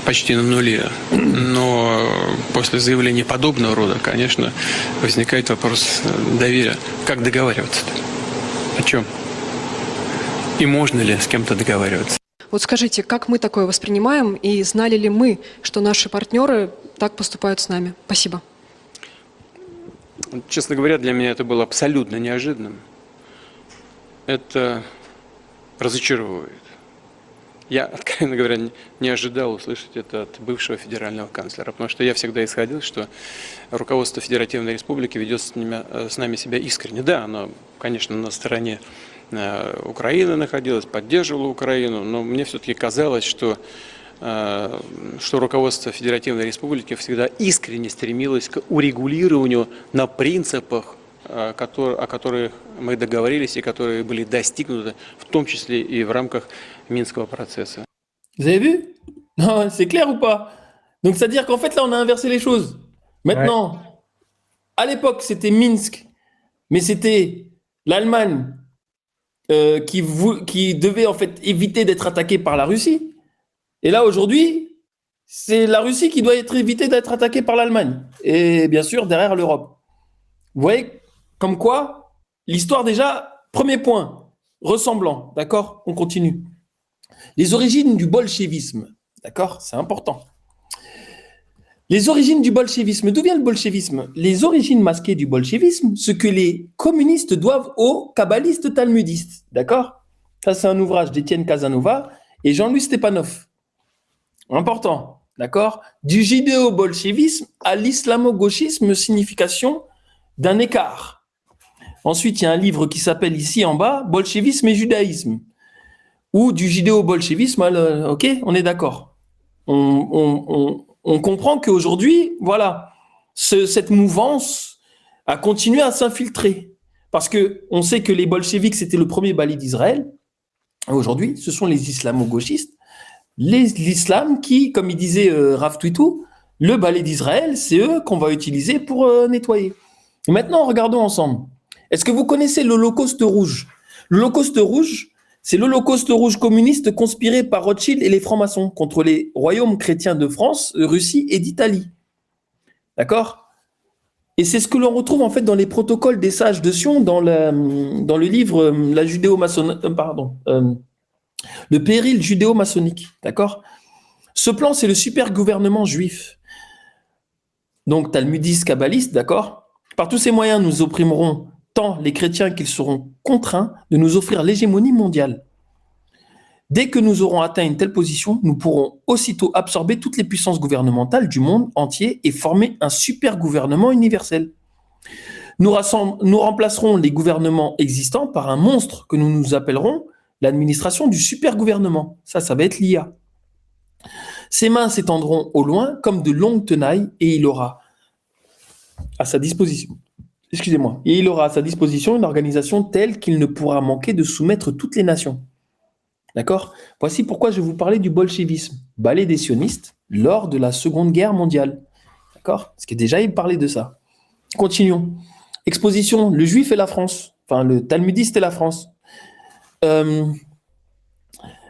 почти на нуле. Но после заявления подобного рода, конечно, возникает вопрос доверия. Как договариваться-то? О чем? И можно ли с кем-то договариваться? Вот скажите, как мы такое воспринимаем и знали ли мы, что наши партнеры так поступают с нами? Спасибо. Честно говоря, для меня это было абсолютно неожиданным. Это разочаровывает. Я, откровенно говоря, не ожидал услышать это от бывшего федерального канцлера, потому что я всегда исходил, что руководство Федеративной Республики ведет с нами себя искренне. Да, оно, конечно, на стороне Украины находилось, поддерживало Украину, но мне все-таки казалось, что руководство Федеративной Республики всегда искренне стремилось к урегулированию на принципах, о которых мы договорились и которые были достигнуты, в том числе и в рамках Минского процесса. Vous avez vu? Non, c'est clair ou pas? Donc, c'est-à-dire qu'en fait, là, on a inversé les choses. Maintenant, à l'époque, c'était Minsk, mais c'était l'Allemagne qui devait en fait éviter d'être attaquée par la Russie. Et là, aujourd'hui, c'est la Russie qui doit être évitée d'être attaquée par l'Allemagne. Et bien sûr, derrière l'Europe. Vous voyez, comme quoi, l'histoire déjà, premier point, ressemblant, d'accord? On continue. Les origines du bolchevisme, d'accord? C'est important. Les origines du bolchevisme, d'où vient le bolchevisme? Les origines masquées du bolchevisme, ce que les communistes doivent aux kabbalistes talmudistes, d'accord? Ça, c'est un ouvrage d'Étienne Casanova et Jean-Louis Stepanov. Important, d'accord? Du judéo-bolchevisme à l'islamo-gauchisme, signification d'un écart. Ensuite, il y a un livre qui s'appelle ici en bas, Bolchevisme et judaïsme. Ou du judéo-bolchevisme, ok, on est d'accord. On comprend qu'aujourd'hui, voilà, cette mouvance a continué à s'infiltrer. Parce qu'on sait que les bolcheviks, c'était le premier balai d'Israël. Aujourd'hui, ce sont les islamo-gauchistes. L'islam qui, comme il disait Rav Twitou, le balai d'Israël, c'est eux qu'on va utiliser pour nettoyer. Et maintenant, regardons ensemble. Est-ce que vous connaissez l'Holocauste rouge? L'Holocauste rouge, c'est l'Holocauste rouge communiste conspiré par Rothschild et les francs-maçons contre les royaumes chrétiens de France, Russie et d'Italie. D'accord? Et c'est ce que l'on retrouve en fait dans les protocoles des sages de Sion, dans le livre la le péril judéo-maçonnique. D'accord? Ce plan, c'est le super gouvernement juif. Donc, talmudistes, kabbalistes, d'accord? Par tous ces moyens, nous opprimerons tant les chrétiens qu'ils seront contraints de nous offrir l'hégémonie mondiale. Dès que nous aurons atteint une telle position, nous pourrons aussitôt absorber toutes les puissances gouvernementales du monde entier et former un super gouvernement universel. Nous remplacerons les gouvernements existants par un monstre que nous appellerons l'administration du super gouvernement. Ça va être l'IA. Ses mains s'étendront au loin comme de longues tenailles et il aura à sa disposition une organisation telle qu'il ne pourra manquer de soumettre toutes les nations. D'accord? Voici pourquoi je vais vous parler du bolchevisme, balai des sionistes, lors de la Seconde Guerre mondiale. D'accord? Parce que déjà, il parlait de ça. Continuons. Exposition, le juif et la France. Enfin, le talmudiste et la France.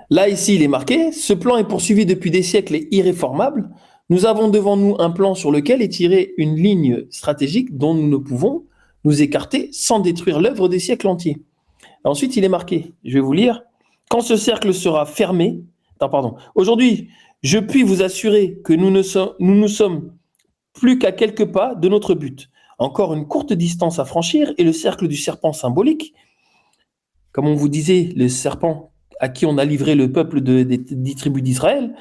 Là, ici, il est marqué. Ce plan est poursuivi depuis des siècles et irréformable. Nous avons devant nous un plan sur lequel est tirée une ligne stratégique dont nous ne pouvons nous écarter sans détruire l'œuvre des siècles entiers. Ensuite, il est marqué, je vais vous lire, quand ce cercle sera fermé, aujourd'hui, je puis vous assurer que nous ne sommes plus qu'à quelques pas de notre but. Encore une courte distance à franchir et le cercle du serpent symbolique, comme on vous disait, le serpent à qui on a livré le peuple des 10 tribus d'Israël,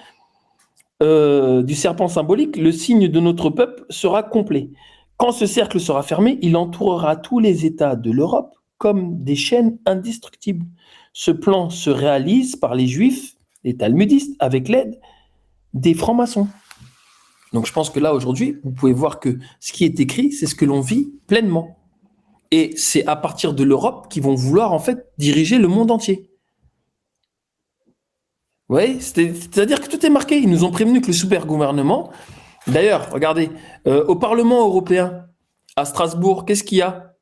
du serpent symbolique, le signe de notre peuple sera complet. Quand ce cercle sera fermé, il entourera tous les États de l'Europe comme des chaînes indestructibles. Ce plan se réalise par les Juifs, les talmudistes, avec l'aide des francs-maçons. Donc je pense que là, aujourd'hui, vous pouvez voir que ce qui est écrit, c'est ce que l'on vit pleinement. Et c'est à partir de l'Europe qu'ils vont vouloir, en fait, diriger le monde entier. Vous Oui, c'est-à-dire que tout est marqué. Ils nous ont prévenu que le super gouvernement. D'ailleurs, regardez, au Parlement européen, à Strasbourg, qu'est-ce qu'il y a?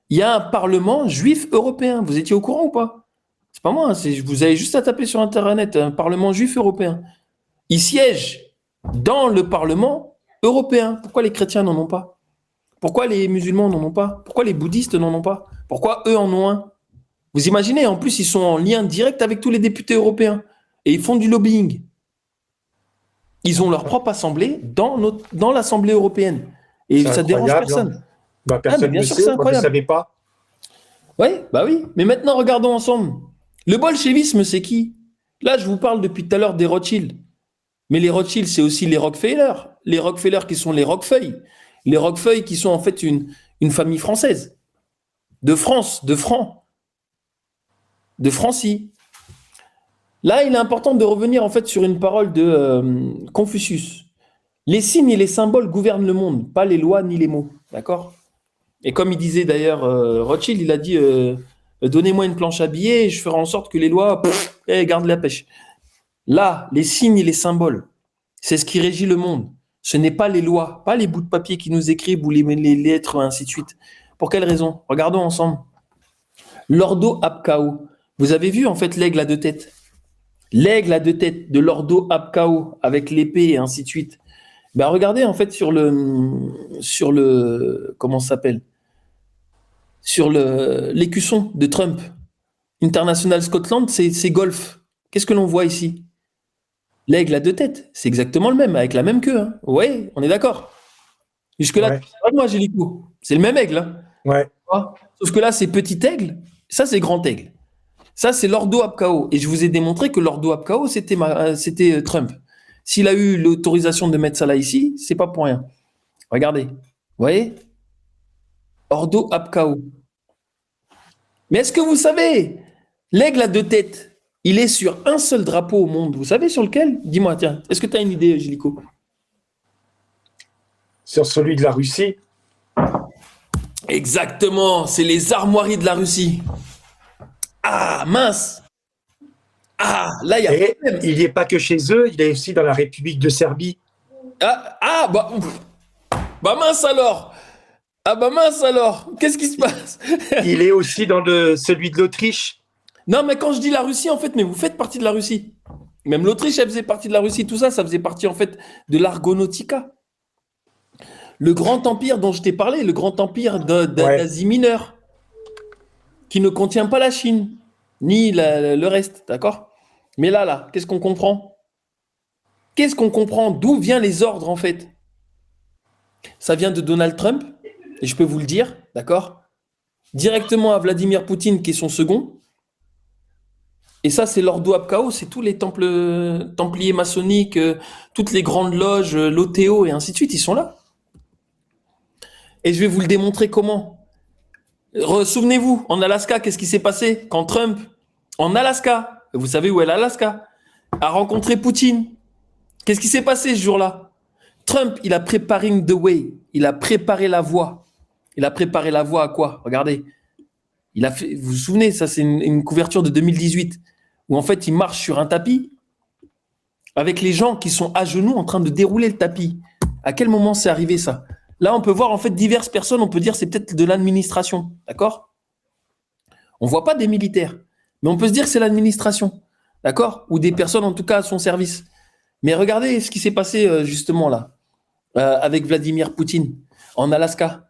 Il y a un Parlement juif européen. Vous étiez au courant ou pas? C'est pas moi, hein, vous avez juste à taper sur Internet, un Parlement juif européen. Ils siègent dans le Parlement européen. Pourquoi les chrétiens n'en ont pas? Pourquoi les musulmans n'en ont pas? Pourquoi les bouddhistes n'en ont pas? Pourquoi eux en ont un? Vous imaginez, en plus, ils sont en lien direct avec tous les députés européens. Et ils font du lobbying. Ils ont leur propre assemblée dans l'Assemblée européenne. Et ça ne dérange personne. Bah, personne bien ne sûr sait, que c'est moi, je ne incroyable. savais pas. Oui, bah oui. Mais maintenant, regardons ensemble. Le bolchevisme, c'est qui? Là, je vous parle depuis tout à l'heure des Rothschild. Mais les Rothschild, c'est aussi les Rockefeller. Les Rockefeller qui sont les Roquefeuille. Les Roquefeuille qui sont en fait une famille française. De France, de francs. De Francie. Là, il est important de revenir en fait sur une parole de Confucius. Les signes et les symboles gouvernent le monde, pas les lois ni les mots. D'accord? Et comme il disait d'ailleurs Rothschild, il a dit donnez-moi une planche à billets et je ferai en sorte que les lois gardent la pêche. Là, les signes et les symboles, c'est ce qui régit le monde. Ce n'est pas les lois, pas les bouts de papier qui nous écrivent ou les lettres, ainsi de suite. Pour quelle raison? Regardons ensemble. L'ordo Abkao. Vous avez vu en fait l'aigle à deux têtes? L'aigle à deux têtes de l'ordo Abkao avec l'épée et ainsi de suite. Ben regardez en fait sur le comment ça s'appelle? Sur l'écusson de Trump. International Scotland, c'est golf. Qu'est-ce que l'on voit ici? L'aigle à deux têtes, c'est exactement le même, avec la même queue. Hein. Oui, on est d'accord. Jusque-là, Ouais. c'est pas moi, Gélico. C'est le même aigle. Hein. Ouais. Sauf que là, c'est petit aigle, ça, c'est grand aigle. Ça, c'est l'ordo Abkao. Et je vous ai démontré que l'ordo Abkao, c'était Trump. S'il a eu l'autorisation de mettre ça là ici, c'est pas pour rien. Regardez. Vous voyez? Ordo Abkao. Mais est-ce que vous savez, l'aigle à deux têtes, il est sur un seul drapeau au monde. Vous savez sur lequel? Dis-moi, tiens. Est-ce que tu as une idée, Gélico? Sur celui de la Russie. Exactement. C'est les armoiries de la Russie. Ah, mince. Ah, là, il y a Et problème. il n'y est pas que chez eux, il est aussi dans la République de Serbie. Bah mince alors. Ah bah mince alors. Qu'est-ce qui se passe? Il est aussi dans celui de l'Autriche. Non, mais quand je dis la Russie, en fait, mais vous faites partie de la Russie. Même l'Autriche, elle faisait partie de la Russie. Tout ça, ça faisait partie, en fait, de l'Argonautica. Le grand empire dont je t'ai parlé, le grand empire d'Asie mineure, qui ne contient pas la Chine, ni le reste, d'accord? Mais là, qu'est-ce qu'on comprend? Qu'est-ce qu'on comprend? D'où viennent les ordres, en fait? Ça vient de Donald Trump, et je peux vous le dire, d'accord? Directement à Vladimir Poutine, qui est son second. Et ça, c'est l'ordo Abkao, c'est tous les templiers maçonniques, toutes les grandes loges, l'OTO et ainsi de suite, ils sont là. Et je vais vous le démontrer comment. Souvenez-vous, en Alaska, qu'est-ce qui s'est passé quand Trump, en Alaska, vous savez où est l'Alaska, a rencontré Poutine? Qu'est-ce qui s'est passé ce jour-là? Trump, il a préparé the way, il a préparé la voie. Il a préparé la voie à quoi? Regardez. Il a fait, vous vous souvenez, ça c'est une couverture de 2018, où en fait il marche sur un tapis avec les gens qui sont à genoux en train de dérouler le tapis. À quel moment c'est arrivé ça? Là, on peut voir en fait diverses personnes, on peut dire c'est peut-être de l'administration, d'accord? On voit pas des militaires, mais on peut se dire que c'est l'administration, d'accord? Ou des personnes en tout cas à son service. Mais regardez ce qui s'est passé justement là, avec Vladimir Poutine en Alaska.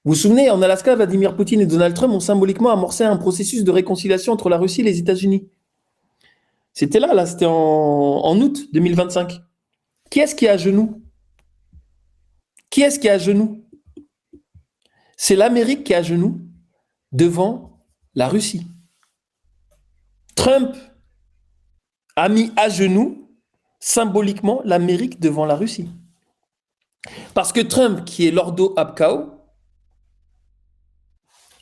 Vous vous souvenez, en Alaska, Vladimir Poutine et Donald Trump ont symboliquement amorcé un processus de réconciliation entre la Russie et les États-Unis. C'était là, c'était en août 2025. Qui est-ce qui est à genoux? Qui est-ce qui est à genoux? C'est l'Amérique qui est à genoux devant la Russie. Trump a mis à genoux symboliquement l'Amérique devant la Russie. Parce que Trump, qui est l'ordo Abkao,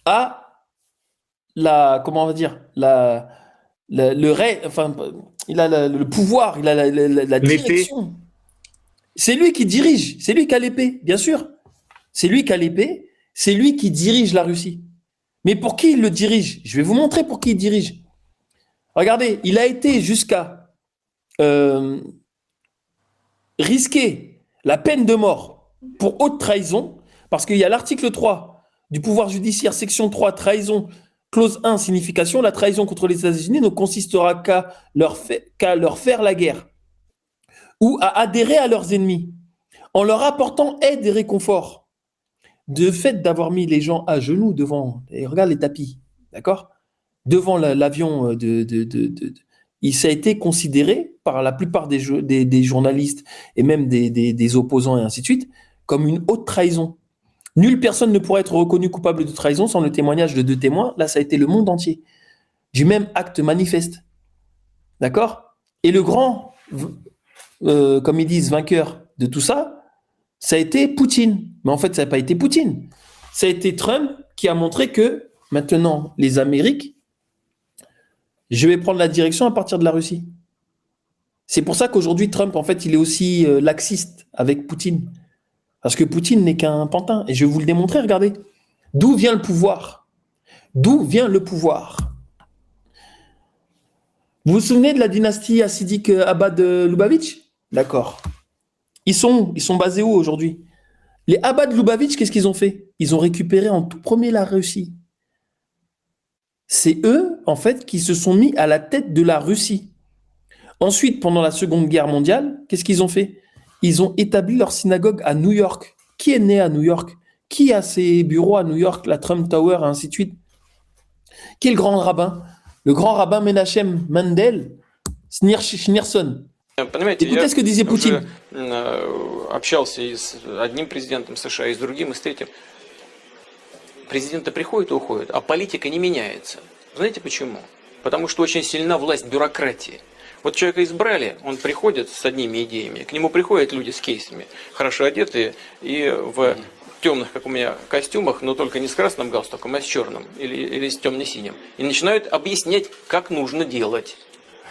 a comment on va dire, il a le pouvoir, il a la direction. C'est lui qui dirige, c'est lui qui a l'épée, bien sûr. C'est lui qui a l'épée, c'est lui qui dirige la Russie. Mais pour qui il le dirige? Je vais vous montrer pour qui il dirige. Regardez, il a été jusqu'à euh, risquer la peine de mort pour haute trahison, parce qu'il y a l'article 3 du pouvoir judiciaire, section 3, trahison, clause 1, signification, la trahison contre les États-Unis ne consistera qu'à leur faire la guerre ou à adhérer à leurs ennemis en leur apportant aide et réconfort. De fait d'avoir mis les gens à genoux devant, et regarde les tapis, d'accord, devant l'avion ça a été considéré par la plupart des journalistes et même des opposants et ainsi de suite comme une haute trahison. Nulle personne ne pourra être reconnue coupable de trahison sans le témoignage de 2 témoins. Là, ça a été le monde entier, du même acte manifeste. D'accord? Et le grand, comme ils disent, vainqueur de tout ça, ça a été Poutine. Mais en fait, ça n'a pas été Poutine. Ça a été Trump qui a montré que maintenant, les Amériques, je vais prendre la direction à partir de la Russie. C'est pour ça qu'aujourd'hui, Trump, en fait, il est aussi laxiste avec Poutine. Parce que Poutine n'est qu'un pantin. Et je vais vous le démontrer, regardez. D'où vient le pouvoir? D'où vient le pouvoir? Vous vous souvenez de la dynastie hassidique Abad Lubavitch? D'accord. Ils sont basés où aujourd'hui? Les Abad Lubavitch, qu'est-ce qu'ils ont fait? Ils ont récupéré en tout premier la Russie. C'est eux, en fait, qui se sont mis à la tête de la Russie. Ensuite, pendant la Seconde Guerre mondiale, qu'est-ce qu'ils ont fait? Ils ont établi leur synagogue à New York. Qui est né à New York? Qui a ses bureaux à New York, la Trump Tower, et ainsi de suite? Qui est le grand rabbin? Le grand rabbin Menachem Mendel Schneerson. Понимаете, Écoutez ce que disait Poutine. Общался и с одним президентом США, и с другим, и с третьим. Президенты приходят и уходят, а политика не меняется. Знаете почему? Потому что очень сильна власть бюрократии. Вот человека избрали, он приходит с одними идеями, к нему приходят люди с кейсами, хорошо одетые и в темных, как у меня, костюмах, но только не с красным галстуком, а с черным или с темно-синим. И начинают объяснять, как нужно делать.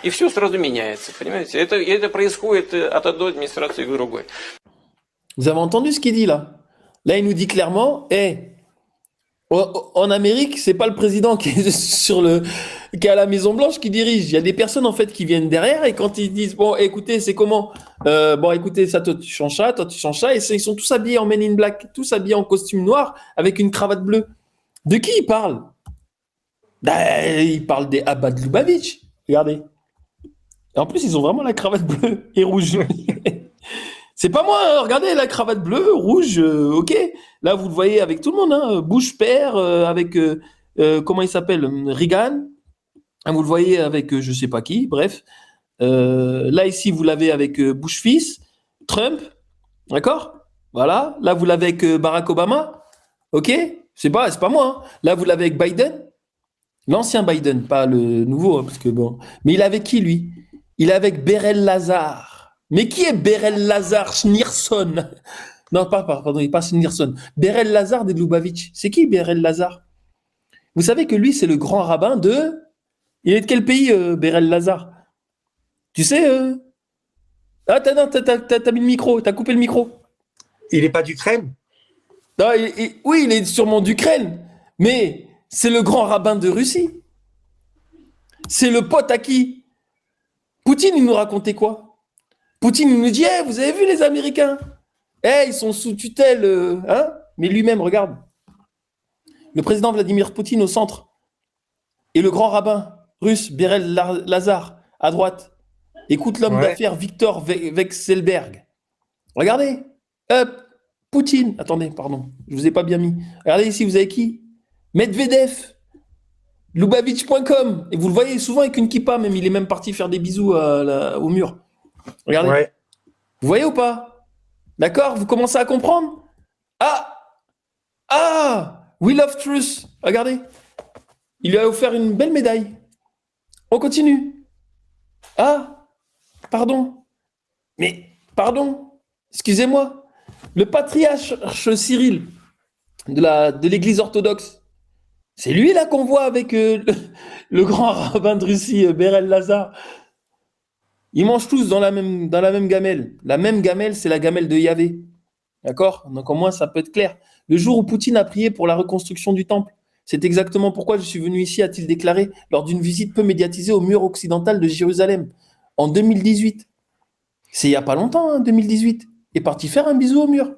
И все сразу меняется, понимаете? Это происходит от одной администрации к другой. Vous avez entendu ce qu'il dit là? Là, il nous dit clairement, en Amérique, c'est pas le président qui est à la Maison Blanche qui dirige. Il y a des personnes en fait qui viennent derrière et quand ils disent bon, écoutez, c'est comment? Bon, écoutez, ça, toi tu changes ça, toi tu changes ça, et ils sont tous habillés en Men in Black, tous habillés en costume noir avec une cravate bleue. De qui ils parlent? Ils parlent des Abad Lubavitch. Regardez. Et en plus, ils ont vraiment la cravate bleue et rouge. C'est pas moi, hein. Regardez la cravate bleue, rouge, ok. Là, vous le voyez avec tout le monde, hein. Bush père, avec, comment il s'appelle, Reagan. Vous le voyez avec je sais pas qui, bref. Là, ici, vous l'avez avec Bush fils, Trump, d'accord? Voilà. Là, vous l'avez avec Barack Obama, ok? C'est pas moi, hein. Là, vous l'avez avec Biden, l'ancien Biden, pas le nouveau, hein, parce que bon. Mais il est avec qui, lui? Il est avec Berel Lazar. Mais qui est Berel Lazar Schneerson? Non, pardon, il n'est pas Schneerson. Berel Lazar des Lubavitch. C'est qui Berel Lazar? Vous savez que lui, c'est le grand rabbin de... Il est de quel pays, Berel Lazar? Tu sais Ah, t'as mis le micro, t'as coupé le micro. Il n'est pas d'Ukraine? Non, oui, il est sûrement d'Ukraine, mais c'est le grand rabbin de Russie. C'est le pote à qui? Poutine, il nous racontait quoi? Poutine, il nous dit, vous avez vu les Américains? Ils sont sous tutelle, hein? Mais lui-même, regarde. Le président Vladimir Poutine au centre. Et le grand rabbin russe, Berel Lazar, à droite. Écoute l'homme d'affaires Victor Vekselberg. Regardez. Poutine. Attendez, pardon. Je vous ai pas bien mis. Regardez ici, vous avez qui? Medvedev. Lubavitch.com. Et vous le voyez souvent avec une kippa, même. Il est même parti faire des bisous au mur. Regardez. Ouais. Vous voyez ou pas? D'accord? Vous commencez à comprendre? We love truth. Regardez. Il lui a offert une belle médaille. On continue. Pardon. Mais, pardon. Excusez-moi. Le patriarche Cyril de l'église orthodoxe, c'est lui là qu'on voit avec le grand rabbin de Russie, Berel Lazar. Ils mangent tous dans la même gamelle. La même gamelle, c'est la gamelle de Yahvé. D'accord? Donc au moins, ça peut être clair. Le jour où Poutine a prié pour la reconstruction du temple, c'est exactement pourquoi je suis venu ici, a-t-il déclaré, lors d'une visite peu médiatisée au mur occidental de Jérusalem. en 2018. C'est il n'y a pas longtemps, hein, 2018. Il est parti faire un bisou au mur.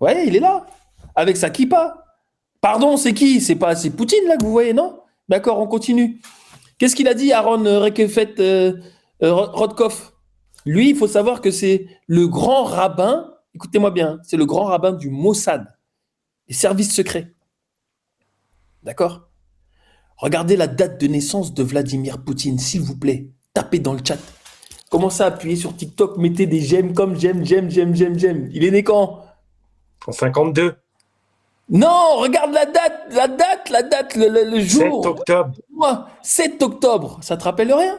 Ouais, il est là, avec sa kippa. Pardon, c'est qui? C'est Poutine, là, que vous voyez, non? D'accord, on continue. Qu'est-ce qu'il a dit, Aaron Rekefet Rodkov? Lui, il faut savoir que c'est le grand rabbin, écoutez-moi bien, c'est le grand rabbin du Mossad, les services secrets. D'accord? Regardez la date de naissance de Vladimir Poutine, s'il vous plaît. Tapez dans le chat. Commencez à appuyer sur TikTok, mettez des j'aime comme j'aime. Il est né quand? En 52. Non, regarde la date, le jour. 7 octobre. Moi, 7 octobre, ça te rappelle rien?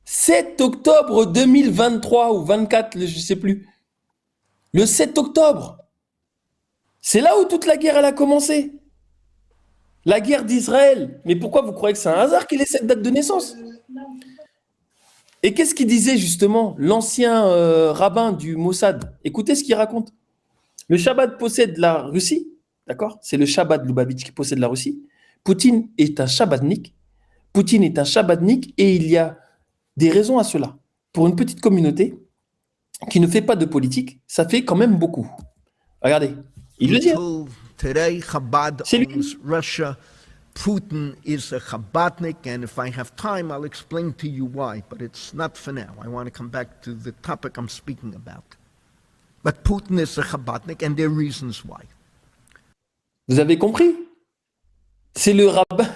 7 octobre 2023 ou 24, je sais plus. Le 7 octobre. C'est là où toute la guerre elle a commencé. La guerre d'Israël. Mais pourquoi vous croyez que c'est un hasard qu'il ait cette date de naissance? Et qu'est-ce qu'il disait justement l'ancien rabbin du Mossad? Écoutez ce qu'il raconte. Le Shabbat possède la Russie, d'accord? C'est le Shabbat Lubavitch qui possède la Russie. Poutine est un Shabbatnik. Et il y a des raisons à cela. Pour une petite communauté qui ne fait pas de politique, ça fait quand même beaucoup. Regardez, il le dit. Today, Chabad C'est lui. owns Russia. Putin is a Chabadnik, and if I have time, I'll explain to you why, but it's not for now. I want to come back to the topic I'm speaking about. But Putin is a Chabadnik, and there are reasons why. Vous avez compris? C'est le rabbin.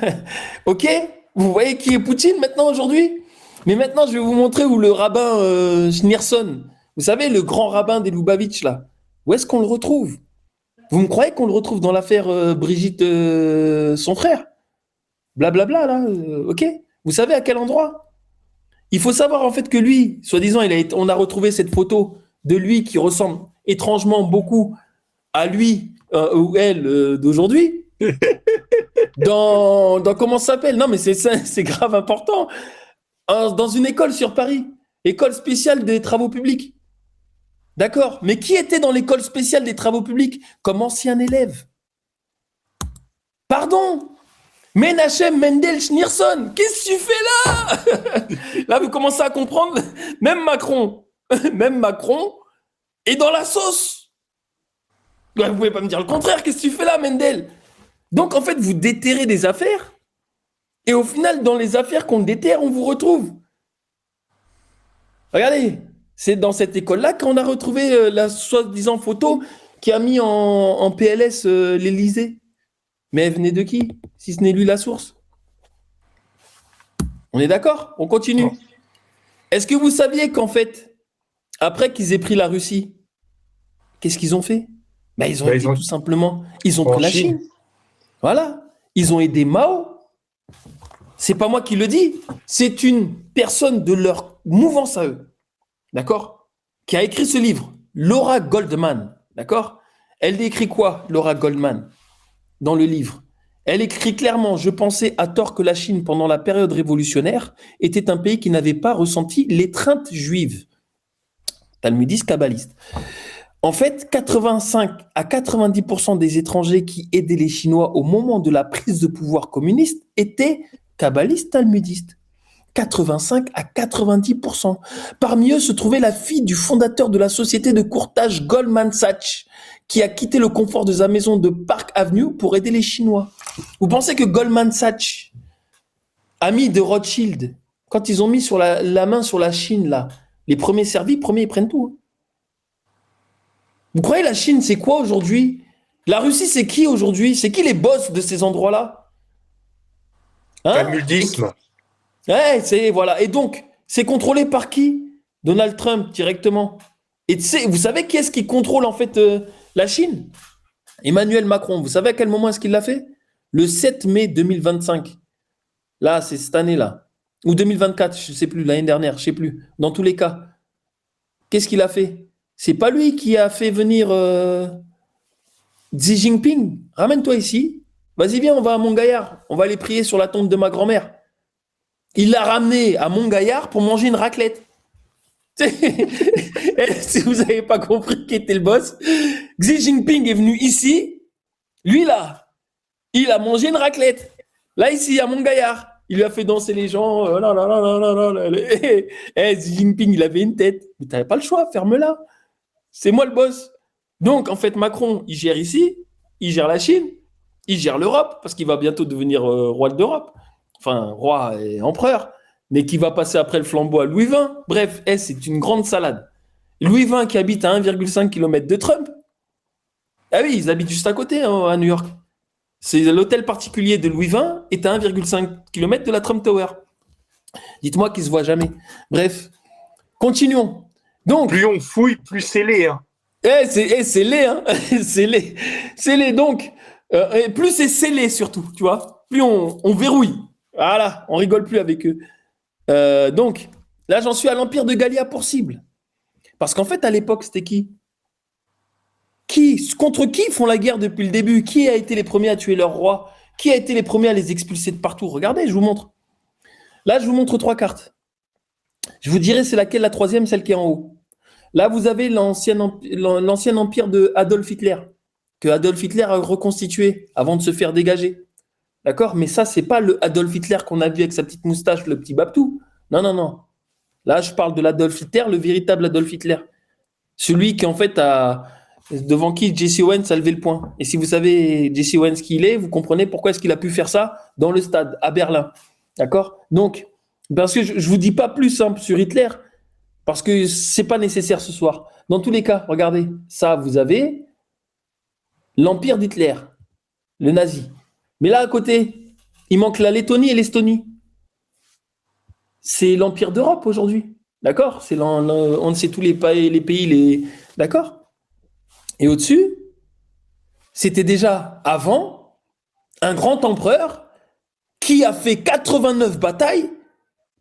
Ok? Vous voyez qui est Poutine maintenant aujourd'hui? Mais maintenant, je vais vous montrer où le rabbin Schneerson, vous savez, le grand rabbin des Lubavitch, là, où est-ce qu'on le retrouve? Vous me croyez qu'on le retrouve dans l'affaire Brigitte, son frère? Blablabla, là, ok? Vous savez à quel endroit? Il faut savoir en fait que lui, soi-disant, on a retrouvé cette photo de lui qui ressemble étrangement beaucoup à lui ou elle d'aujourd'hui. Dans comment ça s'appelle? Non, mais c'est grave important. Dans une école sur Paris, école spéciale des travaux publics. D'accord, mais qui était dans l'école spéciale des travaux publics comme ancien élève? Pardon? Menachem Mendel Schneerson, qu'est-ce que tu fais là? Là, vous commencez à comprendre, même Macron est dans la sauce. Vous ne pouvez pas me dire le contraire, qu'est-ce que tu fais là, Mendel? Donc, en fait, vous déterrez des affaires, et au final, dans les affaires qu'on déterre, on vous retrouve. Regardez, c'est dans cette école-là qu'on a retrouvé la soi-disant photo qui a mis en PLS l'Élysée. Mais elle venait de qui? Si ce n'est lui la source. On est d'accord? On continue. Non. Est-ce que vous saviez qu'en fait, après qu'ils aient pris la Russie, qu'est-ce qu'ils ont fait? Ils ont tout simplement, ils ont pris la Chine. Voilà. Ils ont aidé Mao. C'est pas moi qui le dis. C'est une personne de leur mouvance à eux. D'accord? Qui a écrit ce livre, Laura Goldman. D'accord? Elle décrit quoi, Laura Goldman, dans le livre? Elle écrit clairement: je pensais à tort que la Chine, pendant la période révolutionnaire, était un pays qui n'avait pas ressenti l'étreinte juive. Talmudiste kabbaliste. En fait, 85 à 90% des étrangers qui aidaient les Chinois au moment de la prise de pouvoir communiste étaient kabbalistes talmudistes. 85 à 90%. Parmi eux se trouvait la fille du fondateur de la société de courtage Goldman Sachs, qui a quitté le confort de sa maison de Park Avenue pour aider les Chinois. Vous pensez que Goldman Sachs, ami de Rothschild, quand ils ont mis sur la main sur la Chine, là, les premiers servis, ils prennent tout. Vous croyez la Chine, c'est quoi aujourd'hui? La Russie, c'est qui aujourd'hui? C'est qui les boss de ces endroits-là? Talmudisme. Ouais, voilà. Et donc, c'est contrôlé par qui? Donald Trump, directement. Et vous savez qui est-ce qui contrôle, en fait, la Chine? Emmanuel Macron. Vous savez à quel moment est-ce qu'il l'a fait? Le 7 mai 2025. Là, c'est cette année-là. Ou 2024, je ne sais plus, l'année dernière, je ne sais plus. Dans tous les cas. Qu'est-ce qu'il a fait? C'est pas lui qui a fait venir Xi Jinping. Ramène-toi ici. Vas-y, viens, on va à Montgaillard. On va aller prier sur la tombe de ma grand-mère. Il l'a ramené à Montgaillard pour manger une raclette. Si vous n'avez pas compris qui était le boss, Xi Jinping est venu ici. Lui, là, il a mangé une raclette. Là, ici, à Montgaillard. Il lui a fait danser les gens. Xi Jinping, il avait une tête. Mais tu n'avais pas le choix, ferme-la. C'est moi le boss. Donc, en fait, Macron, il gère ici, il gère la Chine, il gère l'Europe, parce qu'il va bientôt devenir roi d'Europe. Enfin, roi et empereur, mais qui va passer après le flambeau à Louis XX. Bref, c'est une grande salade. Louis XX qui habite à 1,5 km de Trump. Ah oui, ils habitent juste à côté, hein, à New York. C'est l'hôtel particulier de Louis XX est à 1,5 km de la Trump Tower. Dites-moi qu'ils se voient jamais. Bref, continuons. Donc, Plus on fouille, plus c'est laid. Hein. c'est laid, hein. C'est laid. C'est laid, donc. Et plus c'est scellé, surtout, tu vois. Plus on verrouille. Voilà, on rigole plus avec eux. Donc, là, j'en suis à l'Empire de Gallia pour cible. Parce qu'en fait, à l'époque, c'était qui? Contre qui font la guerre depuis le début? Qui a été les premiers à tuer leur roi? Qui a été les premiers à les expulser de partout? Regardez, je vous montre. Là, je vous montre 3 cartes. Je vous dirai c'est laquelle la troisième, celle qui est en haut. Là, vous avez l'ancien empire de Adolf Hitler, que Adolf Hitler a reconstitué avant de se faire dégager. D'accord? Mais ça, c'est pas le Adolf Hitler qu'on a vu avec sa petite moustache, le petit Babtou. Non, non, non. Là, je parle de l'Adolf Hitler, le véritable Adolf Hitler. Celui qui, en fait, devant qui Jesse Owens a levé le poing. Et si vous savez Jesse Owens qui il est, vous comprenez pourquoi est-ce qu'il a pu faire ça dans le stade, à Berlin. D'accord? Donc, parce que je ne vous dis pas plus sur Hitler, parce que ce n'est pas nécessaire ce soir. Dans tous les cas, regardez, ça, vous avez l'empire d'Hitler, le nazi. Mais là, à côté, il manque la Lettonie et l'Estonie. C'est l'empire d'Europe aujourd'hui. D'accord? On sait tous les pays. D'accord? Et au-dessus, c'était déjà avant un grand empereur qui a fait 89 batailles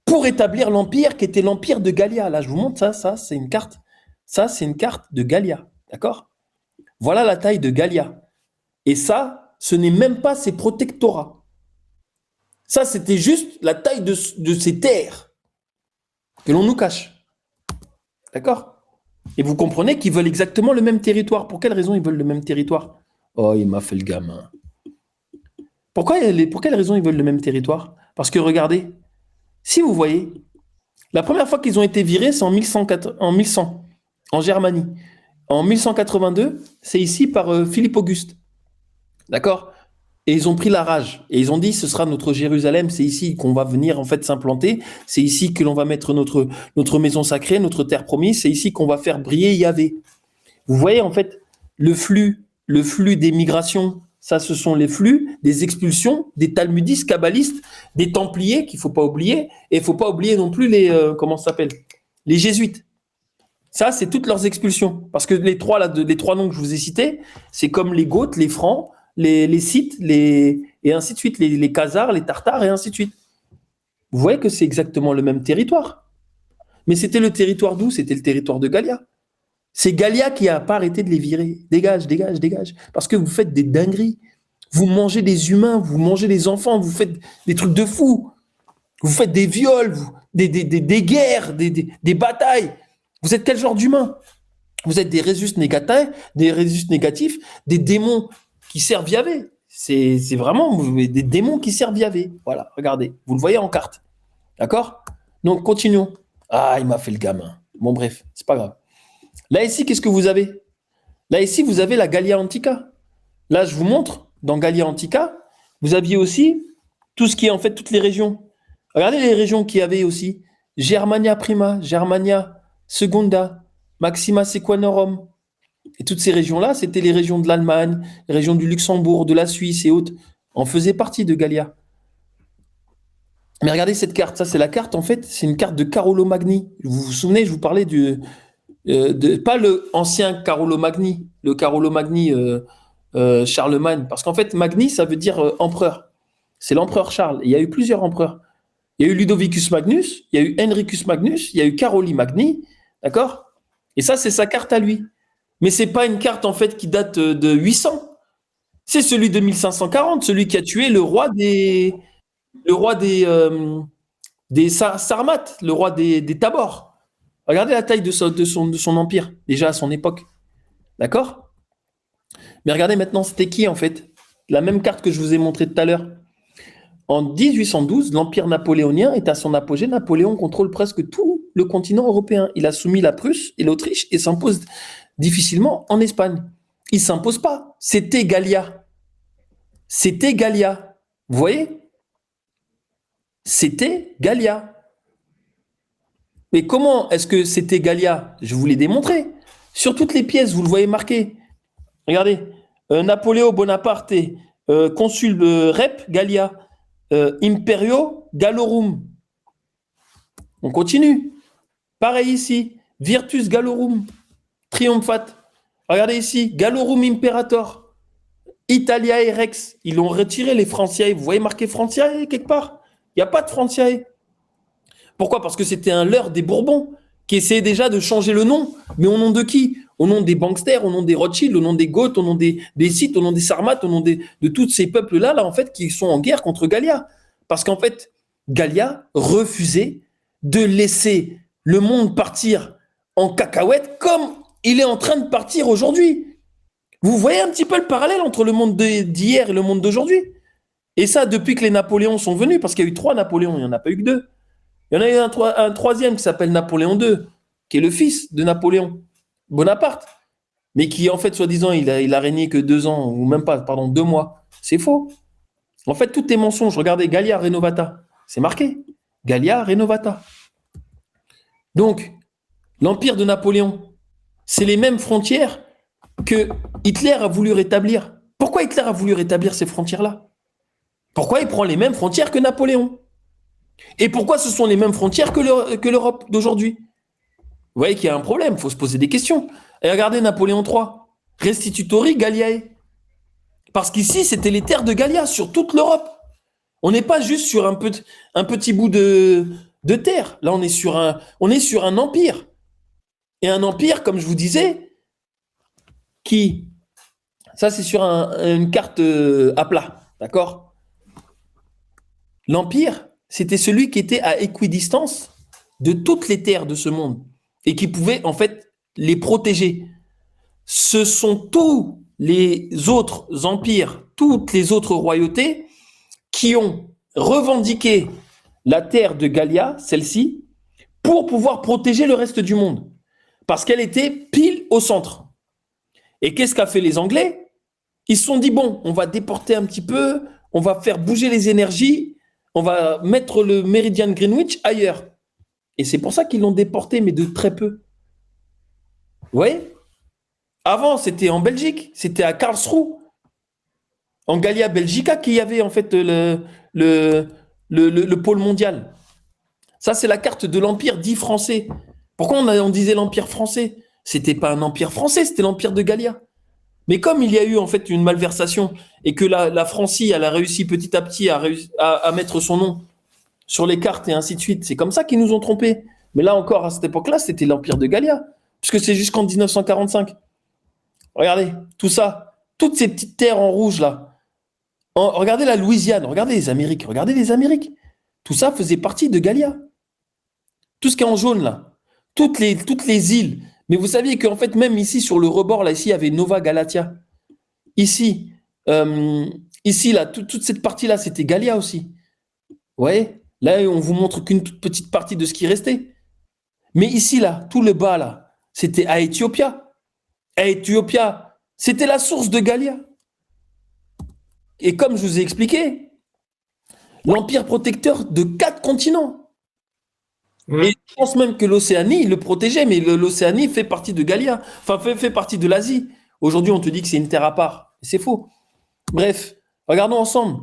pour établir l'empire qui était l'empire de Gallia. Là, je vous montre ça, c'est une carte. Ça, c'est une carte de Gallia. D'accord? Voilà la taille de Gallia. Et ça, ce n'est même pas ses protectorats. Ça, c'était juste la taille de ces terres que l'on nous cache. D'accord? Et vous comprenez qu'ils veulent exactement le même territoire. Pour quelle raison ils veulent le même territoire? Oh, il m'a fait le gamin. Pour quelle raison ils veulent le même territoire? Parce que regardez, si vous voyez, la première fois qu'ils ont été virés, c'est en 1100, en Germanie. En 1182, c'est ici par Philippe Auguste. D'accord? Et ils ont pris la rage. Et ils ont dit, ce sera notre Jérusalem, c'est ici qu'on va venir en fait s'implanter. C'est ici que l'on va mettre notre maison sacrée, notre terre promise. C'est ici qu'on va faire briller Yahvé. Vous voyez en fait le flux des migrations. Ça, ce sont les flux des expulsions des talmudistes, kabbalistes, des templiers qu'il ne faut pas oublier. Et il ne faut pas oublier non plus les jésuites. Ça, c'est toutes leurs expulsions. Parce que les trois noms que je vous ai cités, c'est comme les Goths, les Francs, les Scythes, et ainsi de suite, les Khazars, les Tartares, et ainsi de suite. Vous voyez que c'est exactement le même territoire. Mais c'était le territoire d'où? C'était le territoire de Gallia. C'est Gallia qui n'a pas arrêté de les virer. Dégage, dégage, dégage. Parce que vous faites des dingueries. Vous mangez des humains, vous mangez des enfants, vous faites des trucs de fous. Vous faites des viols, des guerres, des batailles. Vous êtes quel genre d'humain? Vous êtes des résus négatifs, des démons qui servent Yahvé. C'est vraiment des démons qui servent Yahvé. Voilà, regardez. Vous le voyez en carte. D'accord? Donc, continuons. Ah, il m'a fait le gamin. Bon, bref, c'est pas grave. Là, ici, qu'est-ce que vous avez? Là, ici, vous avez la Gallia Antica. Là, je vous montre, dans Gallia Antica, vous aviez aussi tout ce qui est en fait toutes les régions. Regardez les régions qu'il y avait aussi. Germania Prima, Germania Secunda, Maxima Sequanorum. Et toutes ces régions-là, c'était les régions de l'Allemagne, les régions du Luxembourg, de la Suisse et autres. En faisaient partie de Gallia. Mais regardez cette carte. Ça, c'est la carte, en fait, c'est une carte de Carolo Magni. Vous vous souvenez, je vous parlais pas le ancien Carolo Magni, le Carolo Magni Charlemagne. Parce qu'en fait, Magni, ça veut dire empereur. C'est l'empereur Charles. Et il y a eu plusieurs empereurs. Il y a eu Ludovicus Magnus, il y a eu Henricus Magnus, il y a eu Caroli Magni. D'accord? Et ça, c'est sa carte à lui. Mais ce n'est pas une carte en fait qui date de 800. C'est celui de 1540, celui qui a tué le roi des Sarmates, le roi des Tabors. Regardez la taille de son empire, déjà à son époque. D'accord? Mais regardez maintenant, c'était qui en fait? La même carte que je vous ai montrée tout à l'heure. En 1812, l'Empire napoléonien est à son apogée. Napoléon contrôle presque tout le continent européen. Il a soumis la Prusse et l'Autriche et s'impose difficilement en Espagne. Il ne s'impose pas. C'était Gallia. C'était Gallia. Vous voyez? C'était Gallia. Mais comment est-ce que c'était Gallia? Je vous l'ai démontré. Sur toutes les pièces, vous le voyez marqué. Regardez. Napoléon Bonaparte, consul Rep, Gallia. Imperio Gallorum. On continue. Pareil ici. Virtus Gallorum. Triumphat. Regardez ici. Gallorum Imperator. Italiae Rex. Ils ont retiré les Franciae. Vous voyez marqué Franciae quelque part? Il n'y a pas de Franciae. Pourquoi? Parce que c'était un leurre des Bourbons qui essayaient déjà de changer le nom. Mais au nom de qui? Au nom des banksters, au nom des Rothschild, au nom des Goths, au nom des Scythes, au nom des Sarmates, au nom de tous ces peuples-là, là, en fait, qui sont en guerre contre Gallia. Parce qu'en fait, Gallia refusait de laisser le monde partir en cacahuète comme il est en train de partir aujourd'hui. Vous voyez un petit peu le parallèle entre le monde d'hier et le monde d'aujourd'hui? Et ça, depuis que les Napoléons sont venus, parce qu'il y a eu 3 Napoléons, il n'y en a pas eu que 2. Il y en a eu un troisième qui s'appelle Napoléon II, qui est le fils de Napoléon Bonaparte, mais qui, en fait, soi-disant, il a régné que 2 ans, ou même pas, pardon, 2 mois. C'est faux. En fait, tout est mensonge. Regardez, Gallia Renovata. C'est marqué. Gallia Renovata. Donc, l'empire de Napoléon, c'est les mêmes frontières que Hitler a voulu rétablir. Pourquoi Hitler a voulu rétablir ces frontières-là? Pourquoi il prend les mêmes frontières que Napoléon? Et pourquoi ce sont les mêmes frontières que l'Europe d'aujourd'hui? Vous voyez qu'il y a un problème, il faut se poser des questions. Et regardez Napoléon III, Restitutori Galliae. Parce qu'ici, c'était les terres de Gallia, sur toute l'Europe. On n'est pas juste sur un petit bout de terre. Là, on est sur un empire. Et un empire, comme je vous disais, ça c'est sur une carte à plat, d'accord? L'empire, c'était celui qui était à équidistance de toutes les terres de ce monde et qui pouvait en fait les protéger. Ce sont tous les autres empires, toutes les autres royautés qui ont revendiqué la terre de Gallia, celle-ci, pour pouvoir protéger le reste du monde. Parce qu'elle était pile au centre. Et qu'est-ce qu'a fait les Anglais? Ils se sont dit, bon, on va déporter un petit peu, on va faire bouger les énergies, on va mettre le méridien de Greenwich ailleurs. Et c'est pour ça qu'ils l'ont déporté, mais de très peu. Vous voyez? Avant, c'était en Belgique, c'était à Karlsruhe, en Gallia Belgica, qu'il y avait en fait le pôle mondial. Ça, c'est la carte de l'empire dit français. Pourquoi on disait l'empire français? C'était pas un empire français, c'était l'empire de Gallia. Mais comme il y a eu en fait une malversation et que la Francie, elle a réussi petit à petit à mettre son nom sur les cartes et ainsi de suite, c'est comme ça qu'ils nous ont trompés. Mais là encore, à cette époque-là, c'était l'empire de Gallia, puisque c'est jusqu'en 1945. Regardez, tout ça, toutes ces petites terres en rouge là. Regardez la Louisiane, regardez les Amériques. Tout ça faisait partie de Gallia. Tout ce qui est en jaune là, toutes les îles. Mais vous saviez qu'en fait, même ici, sur le rebord, là, ici, il y avait Nova Galatia. Ici, là, toute cette partie-là, c'était Gallia aussi. Vous voyez? Là, on vous montre qu'une toute petite partie de ce qui restait. Mais ici, là, tout le bas, là, c'était à Éthiopia. À Éthiopia, c'était la source de Gallia. Et comme je vous ai expliqué, l'empire protecteur de 4 continents. Et je pense même que l'Océanie le protégeait, mais l'Océanie fait partie de Gallia, enfin fait partie de l'Asie. Aujourd'hui, on te dit que c'est une terre à part. C'est faux. Bref, regardons ensemble.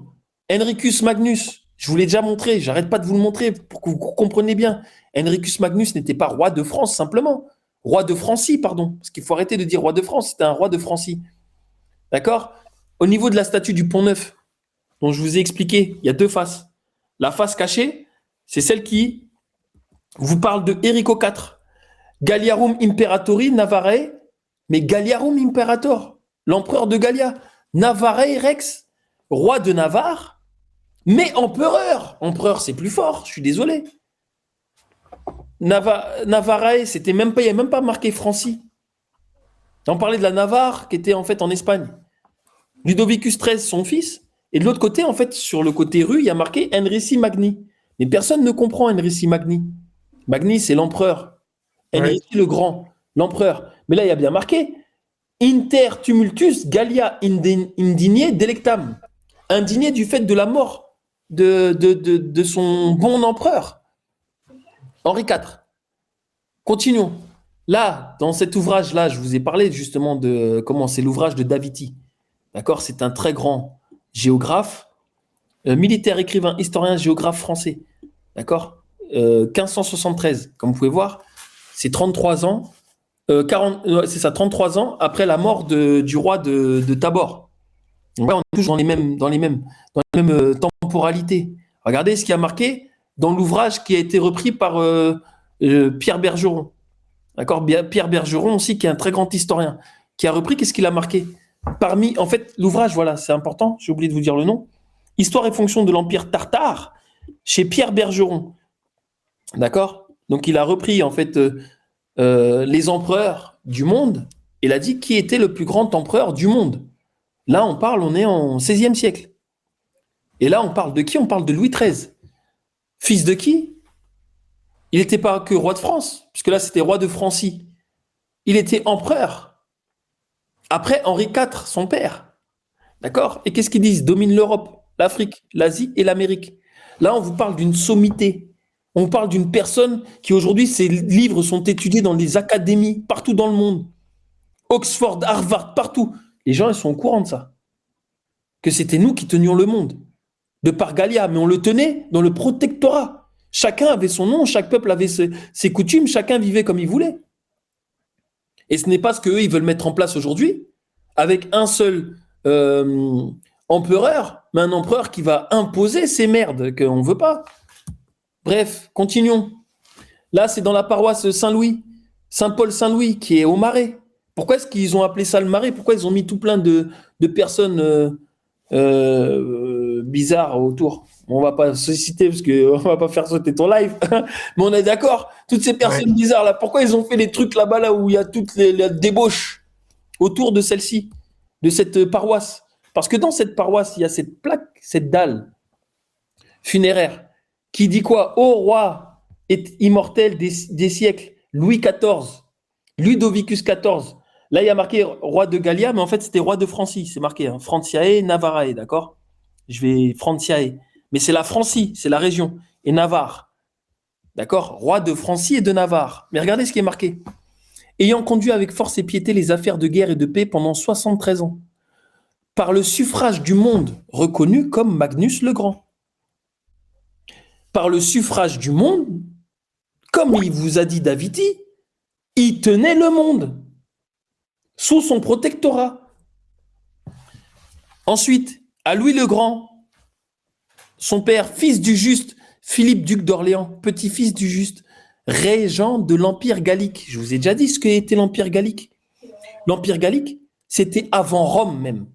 Henricus Magnus, je vous l'ai déjà montré, j'arrête pas de vous le montrer pour que vous compreniez bien. Henricus Magnus n'était pas roi de France simplement. Roi de Francie, pardon. Parce qu'il faut arrêter de dire roi de France, c'était un roi de Francie. D'accord? Au niveau de la statue du Pont-Neuf, dont je vous ai expliqué, il y a 2 faces. La face cachée, c'est celle qui vous parle de Enrico IV, Galliarum Imperatori Navarrae, mais Galliarum Imperator, l'empereur de Gallia, Navarrae Rex, roi de Navarre, mais empereur. Empereur, c'est plus fort, je suis désolé. Navarrae, il n'y avait même pas marqué Francie. On parlait de la Navarre qui était en fait en Espagne. Ludovicus XIII, son fils, Et de l'autre côté, en fait, sur le côté rue, il y a marqué Henrici Magni. Mais personne ne comprend Henrici Magni. Magni, c'est l'empereur. Henrici le Grand, l'empereur. Mais là, il y a bien marqué Inter tumultus Gallia indigné delectam. Indigné du fait de la mort de son bon empereur. Henri IV. Continuons. Là, dans cet ouvrage-là, je vous ai parlé justement de comment c'est l'ouvrage de Daviti. D'accord? C'est un très grand géographe, militaire, écrivain, historien, géographe français. D'accord? 1573, comme vous pouvez voir, c'est 33 ans, 33 ans après la mort du roi de Tabor. Donc là, on est toujours dans les mêmes temporalités. Regardez ce qui a marqué dans l'ouvrage qui a été repris par Pierre Bergeron. D'accord? Pierre Bergeron aussi, qui est un très grand historien, qui a repris, qu'est-ce qu'il a marqué? En fait, l'ouvrage, voilà, c'est important, j'ai oublié de vous dire le nom. Histoire et fonction de l'Empire tartare, chez Pierre Bergeron. D'accord? Donc, il a repris, en fait, les empereurs du monde. Il a dit qui était le plus grand empereur du monde. Là, on est en XVIe siècle. Et là, on parle de qui? On parle de Louis XIII. Fils de qui? Il n'était pas que roi de France, puisque là, c'était roi de Francie. Il était empereur. Après Henri IV, son père. D'accord? Et qu'est-ce qu'ils disent? Domine l'Europe, l'Afrique, l'Asie et l'Amérique. Là, on vous parle d'une sommité. On vous parle d'une personne qui, aujourd'hui, ses livres sont étudiés dans des académies partout dans le monde. Oxford, Harvard, partout. Les gens, ils sont au courant de ça. Que c'était nous qui tenions le monde. De par Gallia, mais on le tenait dans le protectorat. Chacun avait son nom, chaque peuple avait ses coutumes, chacun vivait comme il voulait. Et ce n'est pas ce qu'eux, ils veulent mettre en place aujourd'hui, avec un seul empereur, mais un empereur qui va imposer ces merdes qu'on ne veut pas. Bref, continuons. Là, c'est dans la paroisse Saint-Louis, Saint-Paul-Saint-Louis, qui est au Marais. Pourquoi est-ce qu'ils ont appelé ça le Marais? Pourquoi ils ont mis tout plein de personnes bizarres autour? On va pas se citer parce qu'on va pas faire sauter ton live, mais on est d'accord. Toutes ces personnes bizarres là, pourquoi ils ont fait les trucs là-bas là où il y a toutes les débauches autour de celle-ci, de cette paroisse? Parce que dans cette paroisse, il y a cette plaque, cette dalle funéraire qui dit quoi? Ô roi est immortel des siècles, Louis XIV, Ludovicus XIV. Là, il y a marqué roi de Gallia, mais en fait, c'était roi de Francie. C'est marqué hein, Franciae, Navarrae, d'accord? Je vais Franciae. Mais c'est la Francie, c'est la région. Et Navarre. D'accord? Roi de Francie et de Navarre. Mais regardez ce qui est marqué. Ayant conduit avec force et piété les affaires de guerre et de paix pendant 73 ans, par le suffrage du monde reconnu comme Magnus le Grand. Par le suffrage du monde, comme il vous a dit Daviti, il tenait le monde sous son protectorat. Ensuite, à Louis le Grand, son père, fils du juste, Philippe, duc d'Orléans, petit-fils du juste, régent de l'Empire gallique. Je vous ai déjà dit ce qu'était l'Empire gallique. L'Empire gallique, c'était avant Rome même.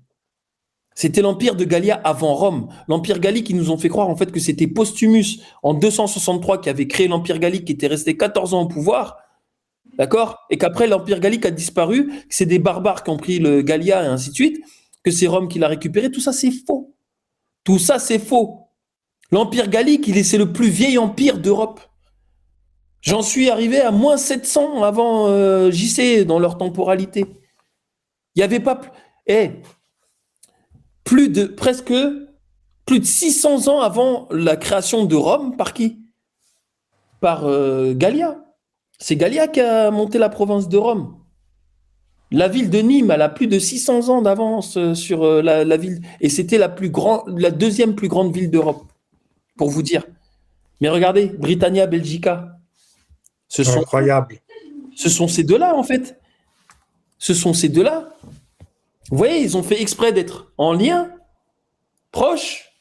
C'était l'Empire de Gallia avant Rome. L'Empire gallique, ils nous ont fait croire en fait que c'était Postumus en 263 qui avait créé l'Empire gallique, qui était resté 14 ans au pouvoir. D'accord? Et qu'après, l'Empire gallique a disparu, que c'est des barbares qui ont pris le Gallia et ainsi de suite, que c'est Rome qui l'a récupéré. Tout ça, c'est faux. Tout ça, c'est faux. L'Empire gallique, c'est le plus vieil empire d'Europe. J'en suis arrivé à moins 700 avant JC dans leur temporalité. Il n'y avait pas... plus de 600 ans avant la création de Rome, par qui? Par Gallia. C'est Gallia qui a monté la province de Rome. La ville de Nîmes, elle a plus de 600 ans d'avance sur la ville. Et c'était la deuxième plus grande ville d'Europe, pour vous dire. Mais regardez, Britannia, Belgica. C'est incroyable. Ce sont ces deux-là, en fait. Ce sont ces deux-là. Vous voyez, ils ont fait exprès d'être en lien, proches.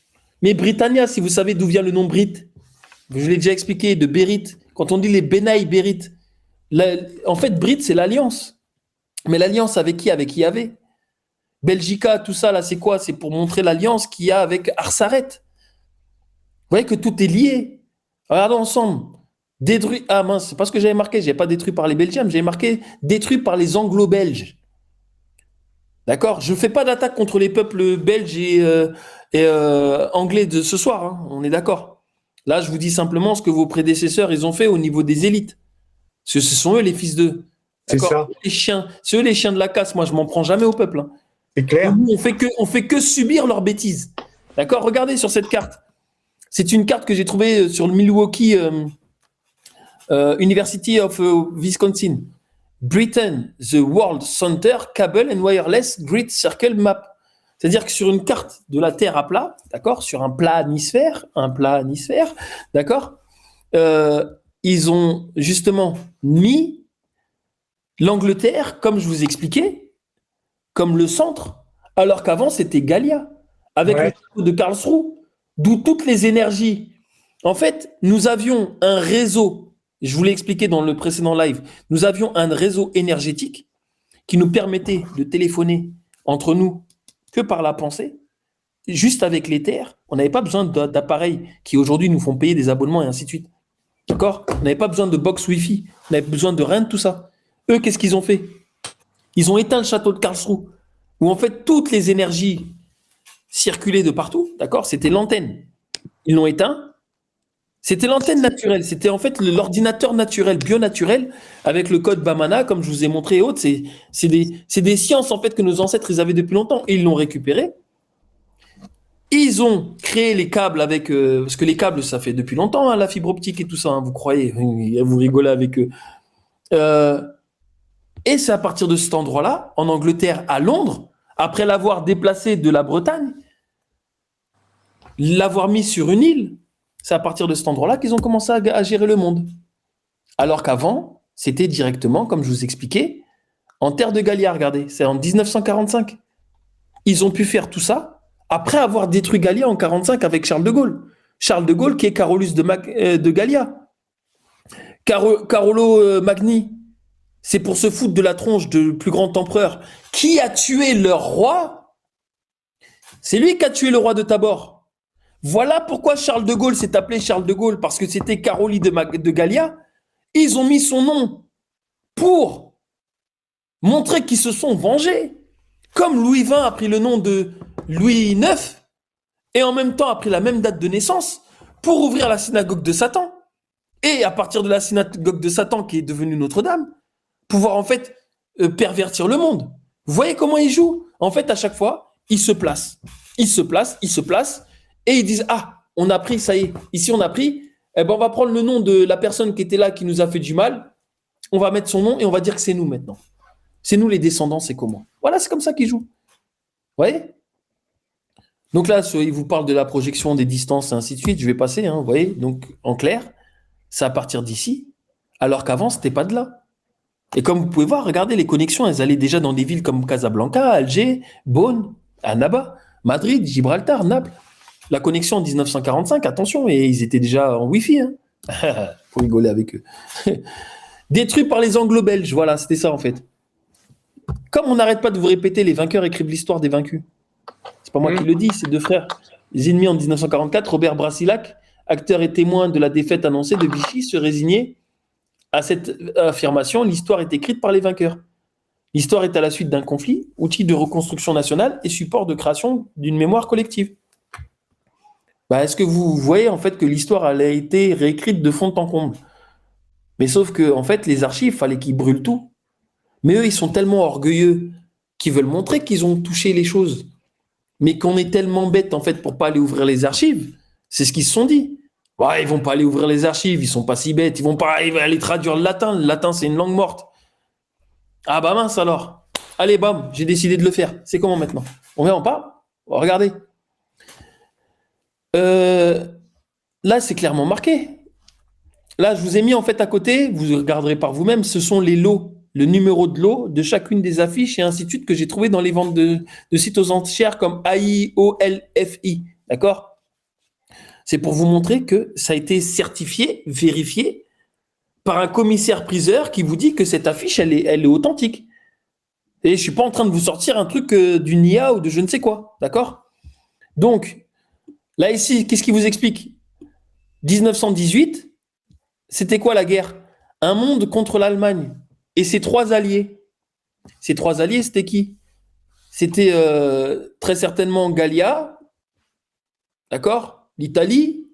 Mais Britannia, si vous savez d'où vient le nom Brit, je l'ai déjà expliqué, de Bérit. Quand on dit les Benaï Bérit, en fait, Brit, c'est l'alliance. Mais l'alliance avec qui? Avec Yahvé. Belgica, tout ça, là, c'est quoi? C'est pour montrer l'alliance qu'il y a avec Arsaret. Vous voyez que tout est lié. Regardons ensemble. Détruit. Ah mince, c'est pas ce que j'avais marqué. Je n'avais pas détruit par les Belgiens, mais j'avais marqué détruit par les Anglo-Belges. D'accord? Je ne fais pas d'attaque contre les peuples belges et anglais de ce soir, hein, on est d'accord. Là, je vous dis simplement ce que vos prédécesseurs ils ont fait au niveau des élites. Parce que ce sont eux les fils d'eux. C'est ça. Les chiens, c'est eux les chiens de la casse. Moi, je m'en prends jamais au peuple. Hein. C'est clair. Nous, on fait que subir leurs bêtises. D'accord? Regardez sur cette carte. C'est une carte que j'ai trouvée sur le Milwaukee University of Wisconsin. Britain, the World Center Cable and Wireless Grid Circle Map. C'est-à-dire que sur une carte de la Terre à plat, d'accord, sur un planisphère, d'accord, ils ont justement mis l'Angleterre, comme je vous expliquais, comme le centre, alors qu'avant c'était Gallia, avec le château de Karlsruhe, d'où toutes les énergies. En fait, nous avions un réseau, je vous l'ai expliqué dans le précédent live, nous avions un réseau énergétique qui nous permettait de téléphoner entre nous que par la pensée, juste avec l'éther. On n'avait pas besoin d'appareils qui aujourd'hui nous font payer des abonnements et ainsi de suite. D'accord? On n'avait pas besoin de box Wi-Fi, on n'avait besoin de rien de tout ça. Eux, qu'est-ce qu'ils ont fait? Ils ont éteint le château de Karlsruhe, où en fait toutes les énergies circulaient de partout, d'accord? C'était l'antenne. Ils l'ont éteint. C'était l'antenne naturelle, c'était en fait l'ordinateur naturel, bio-naturel, avec le code Bamana, comme je vous ai montré et autres. C'est des sciences en fait que nos ancêtres ils avaient depuis longtemps. Et ils l'ont récupéré. Ils ont créé les câbles avec... parce que les câbles, ça fait depuis longtemps, hein, la fibre optique et tout ça, hein, vous croyez, vous rigolez avec eux. Et c'est à partir de cet endroit-là, en Angleterre, à Londres, après l'avoir déplacé de la Bretagne, l'avoir mis sur une île, c'est à partir de cet endroit-là qu'ils ont commencé à gérer le monde. Alors qu'avant, c'était directement, comme je vous expliquais, en terre de Gallia, regardez, c'est en 1945. Ils ont pu faire tout ça après avoir détruit Gallia en 1945 avec Charles de Gaulle. Charles de Gaulle qui est Carolus de Gallia. Carolo Magni, c'est pour se foutre de la tronche du plus grand empereur. Qui a tué leur roi? C'est lui qui a tué le roi de Tabor. Voilà pourquoi Charles de Gaulle s'est appelé Charles de Gaulle, parce que c'était Caroli de Gallia. Ils ont mis son nom pour montrer qu'ils se sont vengés. Comme Louis XX a pris le nom de Louis IX et en même temps a pris la même date de naissance pour ouvrir la synagogue de Satan. Et à partir de la synagogue de Satan qui est devenue Notre-Dame, pouvoir en fait pervertir le monde. Vous voyez comment ils jouent? En fait, à chaque fois, ils se placent. Et ils disent, ah, on a pris, ça y est, ici on a pris, eh ben on va prendre le nom de la personne qui était là, qui nous a fait du mal, on va mettre son nom et on va dire que c'est nous maintenant. C'est nous les descendants, c'est comment? Voilà, c'est comme ça qu'ils jouent. Vous voyez? Donc là, il vous parle de la projection des distances et ainsi de suite, je vais passer, hein, vous voyez? Donc, en clair, c'est à partir d'ici, alors qu'avant, c'était pas de là. Et comme vous pouvez voir, regardez, les connexions, elles allaient déjà dans des villes comme Casablanca, Alger, Beaune, Annaba, Madrid, Gibraltar, Naples. La connexion en 1945, attention, et ils étaient déjà en Wi-Fi. Hein. Faut rigoler avec eux. Détruit par les Anglo-Belges, voilà, c'était ça en fait. Comme on n'arrête pas de vous répéter, les vainqueurs écrivent l'histoire des vaincus. C'est pas moi qui le dis, c'est deux frères. Les ennemis en 1944, Robert Brasillach, acteur et témoin de la défaite annoncée de Vichy, se résignait à cette affirmation. L'histoire est écrite par les vainqueurs. L'histoire est à la suite d'un conflit, outil de reconstruction nationale et support de création d'une mémoire collective. Bah, est-ce que vous voyez en fait que l'histoire elle a été réécrite de fond en comble? Mais sauf que en fait les archives, fallait qu'ils brûlent tout. Mais eux, ils sont tellement orgueilleux qu'ils veulent montrer qu'ils ont touché les choses. Mais qu'on est tellement bête en fait pour pas aller ouvrir les archives. C'est ce qu'ils se sont dit. Ouais, ils vont pas aller ouvrir les archives, ils sont pas si bêtes, ils vont aller traduire le latin. Le latin, c'est une langue morte. Ah bah mince alors. Allez, bam, j'ai décidé de le faire. C'est comment maintenant? On vient en parle? Regardez. Là, c'est clairement marqué. Là, je vous ai mis en fait à côté, vous regarderez par vous-même, ce sont les lots, le numéro de lot de chacune des affiches et ainsi de suite que j'ai trouvé dans les ventes de sites aux enchères comme AIOLFI. D'accord? C'est pour vous montrer que ça a été certifié, vérifié par un commissaire-priseur qui vous dit que cette affiche, elle est authentique. Et je suis pas en train de vous sortir un truc d'une IA ou de je ne sais quoi. D'accord? Donc, là, ici, qu'est-ce qui vous explique? 1918, c'était quoi la guerre? Un monde contre l'Allemagne et ses trois alliés. Ces trois alliés, c'était qui? c'était très certainement Gallia, d'accord? L'Italie.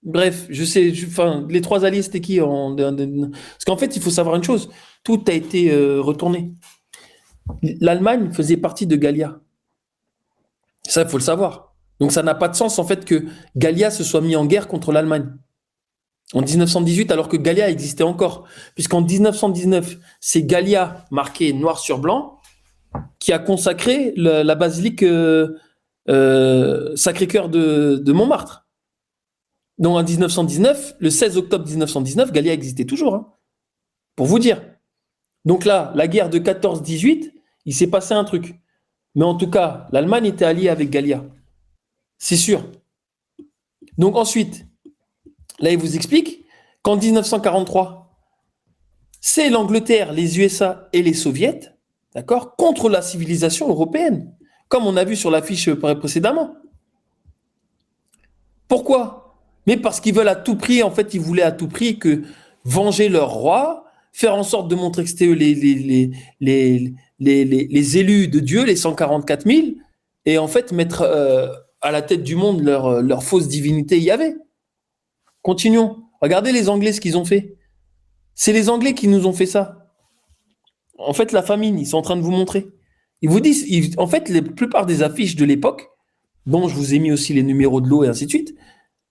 Bref, les trois alliés, c'était qui Parce qu'en fait, il faut savoir une chose, tout a été retourné. L'Allemagne faisait partie de Gallia. Ça, il faut le savoir. Donc ça n'a pas de sens en fait que Gallia se soit mis en guerre contre l'Allemagne en 1918 alors que Gallia existait encore. Puisqu'en 1919, c'est Gallia, marqué noir sur blanc, qui a consacré la basilique Sacré-Cœur de Montmartre. Donc en 1919, le 16 octobre 1919, Gallia existait toujours, hein, pour vous dire. Donc là, la guerre de 14-18, il s'est passé un truc. Mais en tout cas, l'Allemagne était alliée avec Gallia. C'est sûr. Donc ensuite, là, il vous explique qu'en 1943, c'est l'Angleterre, les USA et les Soviets, d'accord, contre la civilisation européenne, comme on a vu sur l'affiche précédemment. Pourquoi? Mais parce qu'ils veulent à tout prix, en fait, ils voulaient à tout prix que venger leur roi, faire en sorte de montrer que c'était eux les élus de Dieu, les 144 000, et en fait mettre à la tête du monde leur fausse divinité Yahvé. Continuons. Regardez les Anglais, ce qu'ils ont fait. C'est les Anglais qui nous ont fait ça. En fait, la famine, ils sont en train de vous montrer. Ils vous disent, en fait, la plupart des affiches de l'époque, dont je vous ai mis aussi les numéros de l'eau et ainsi de suite,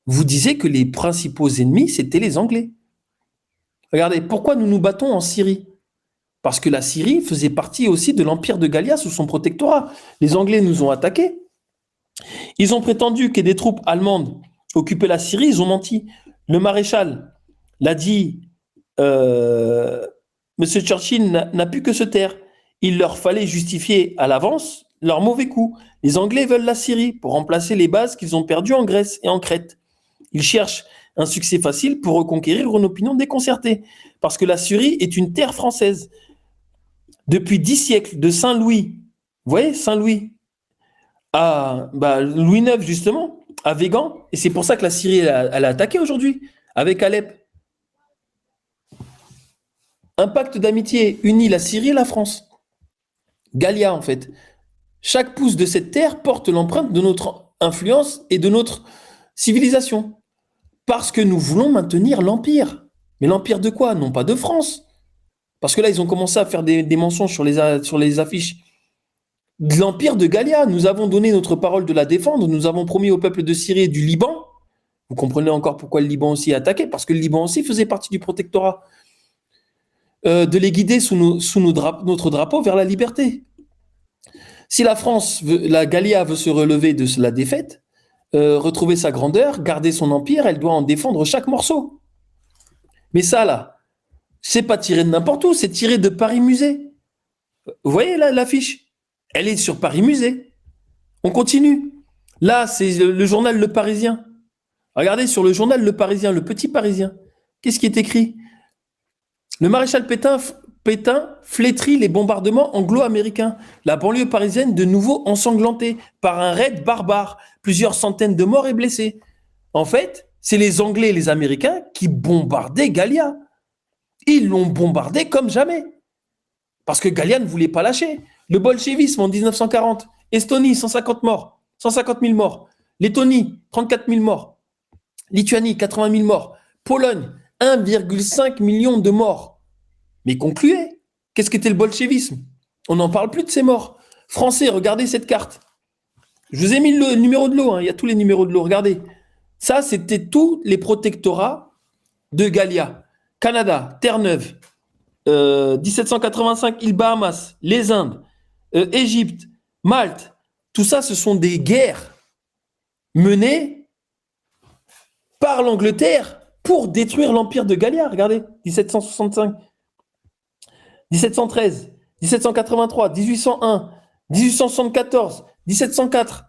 vous disiez que les principaux ennemis, c'était les Anglais. Regardez, pourquoi nous nous battons en Syrie? Parce que la Syrie faisait partie aussi de l'empire de Gallia sous son protectorat. Les Anglais nous ont attaqués. Ils ont prétendu que des troupes allemandes occupaient la Syrie, ils ont menti. Le maréchal l'a dit, Monsieur Churchill n'a pu que se taire. Il leur fallait justifier à l'avance leur mauvais coup. Les Anglais veulent la Syrie pour remplacer les bases qu'ils ont perdues en Grèce et en Crète. Ils cherchent un succès facile pour reconquérir une opinion déconcertée. Parce que la Syrie est une terre française. Depuis 10 siècles, de Saint-Louis, vous voyez, Saint-Louis, à Louis IX justement, à Végan, et c'est pour ça que la Syrie, elle a attaqué aujourd'hui, avec Alep. Un pacte d'amitié unit la Syrie et la France. Gallia, en fait. Chaque pouce de cette terre porte l'empreinte de notre influence et de notre civilisation. Parce que nous voulons maintenir l'Empire. Mais l'Empire de quoi? Non pas de France. Parce que là, ils ont commencé à faire des mensonges sur les affiches. De l'Empire de Gallia. Nous avons donné notre parole de la défendre. Nous avons promis au peuple de Syrie et du Liban. Vous comprenez encore pourquoi le Liban aussi est attaqué? Parce que le Liban aussi faisait partie du protectorat. De les guider sous notre drapeau vers la liberté. Si la France, la Gallia veut se relever de la défaite, retrouver sa grandeur, garder son empire, elle doit en défendre chaque morceau. Mais ça, là, c'est pas tiré de n'importe où, c'est tiré de Paris Musée. Vous voyez là l'affiche? Elle est sur Paris Musée. On continue. Là, c'est le journal Le Parisien. Regardez sur le journal Le Parisien, le Petit Parisien. Qu'est-ce qui est écrit? Le maréchal Pétain flétrit les bombardements anglo-américains. La banlieue parisienne de nouveau ensanglantée par un raid barbare. Plusieurs centaines de morts et blessés. En fait, c'est les Anglais et les Américains qui bombardaient Gallia. Ils l'ont bombardé comme jamais. Parce que Gallia ne voulait pas lâcher. Le bolchevisme en 1940. Estonie, 150 morts. 150 000 morts. Lettonie, 34 000 morts. Lituanie, 80 000 morts. Pologne, 1,5 million de morts. Mais concluez, qu'est-ce qu'était le bolchevisme? On n'en parle plus de ces morts. Français, regardez cette carte. Je vous ai mis le numéro de l'eau, hein. Il y a tous les numéros de l'eau, regardez. Ça, c'était tous les protectorats de Gallia. Canada, Terre-Neuve, 1785, îles Bahamas, les Indes, Égypte, Malte. Tout ça, ce sont des guerres menées par l'Angleterre pour détruire l'empire de Gallia. Regardez, 1765, 1713, 1783, 1801, 1874, 1704.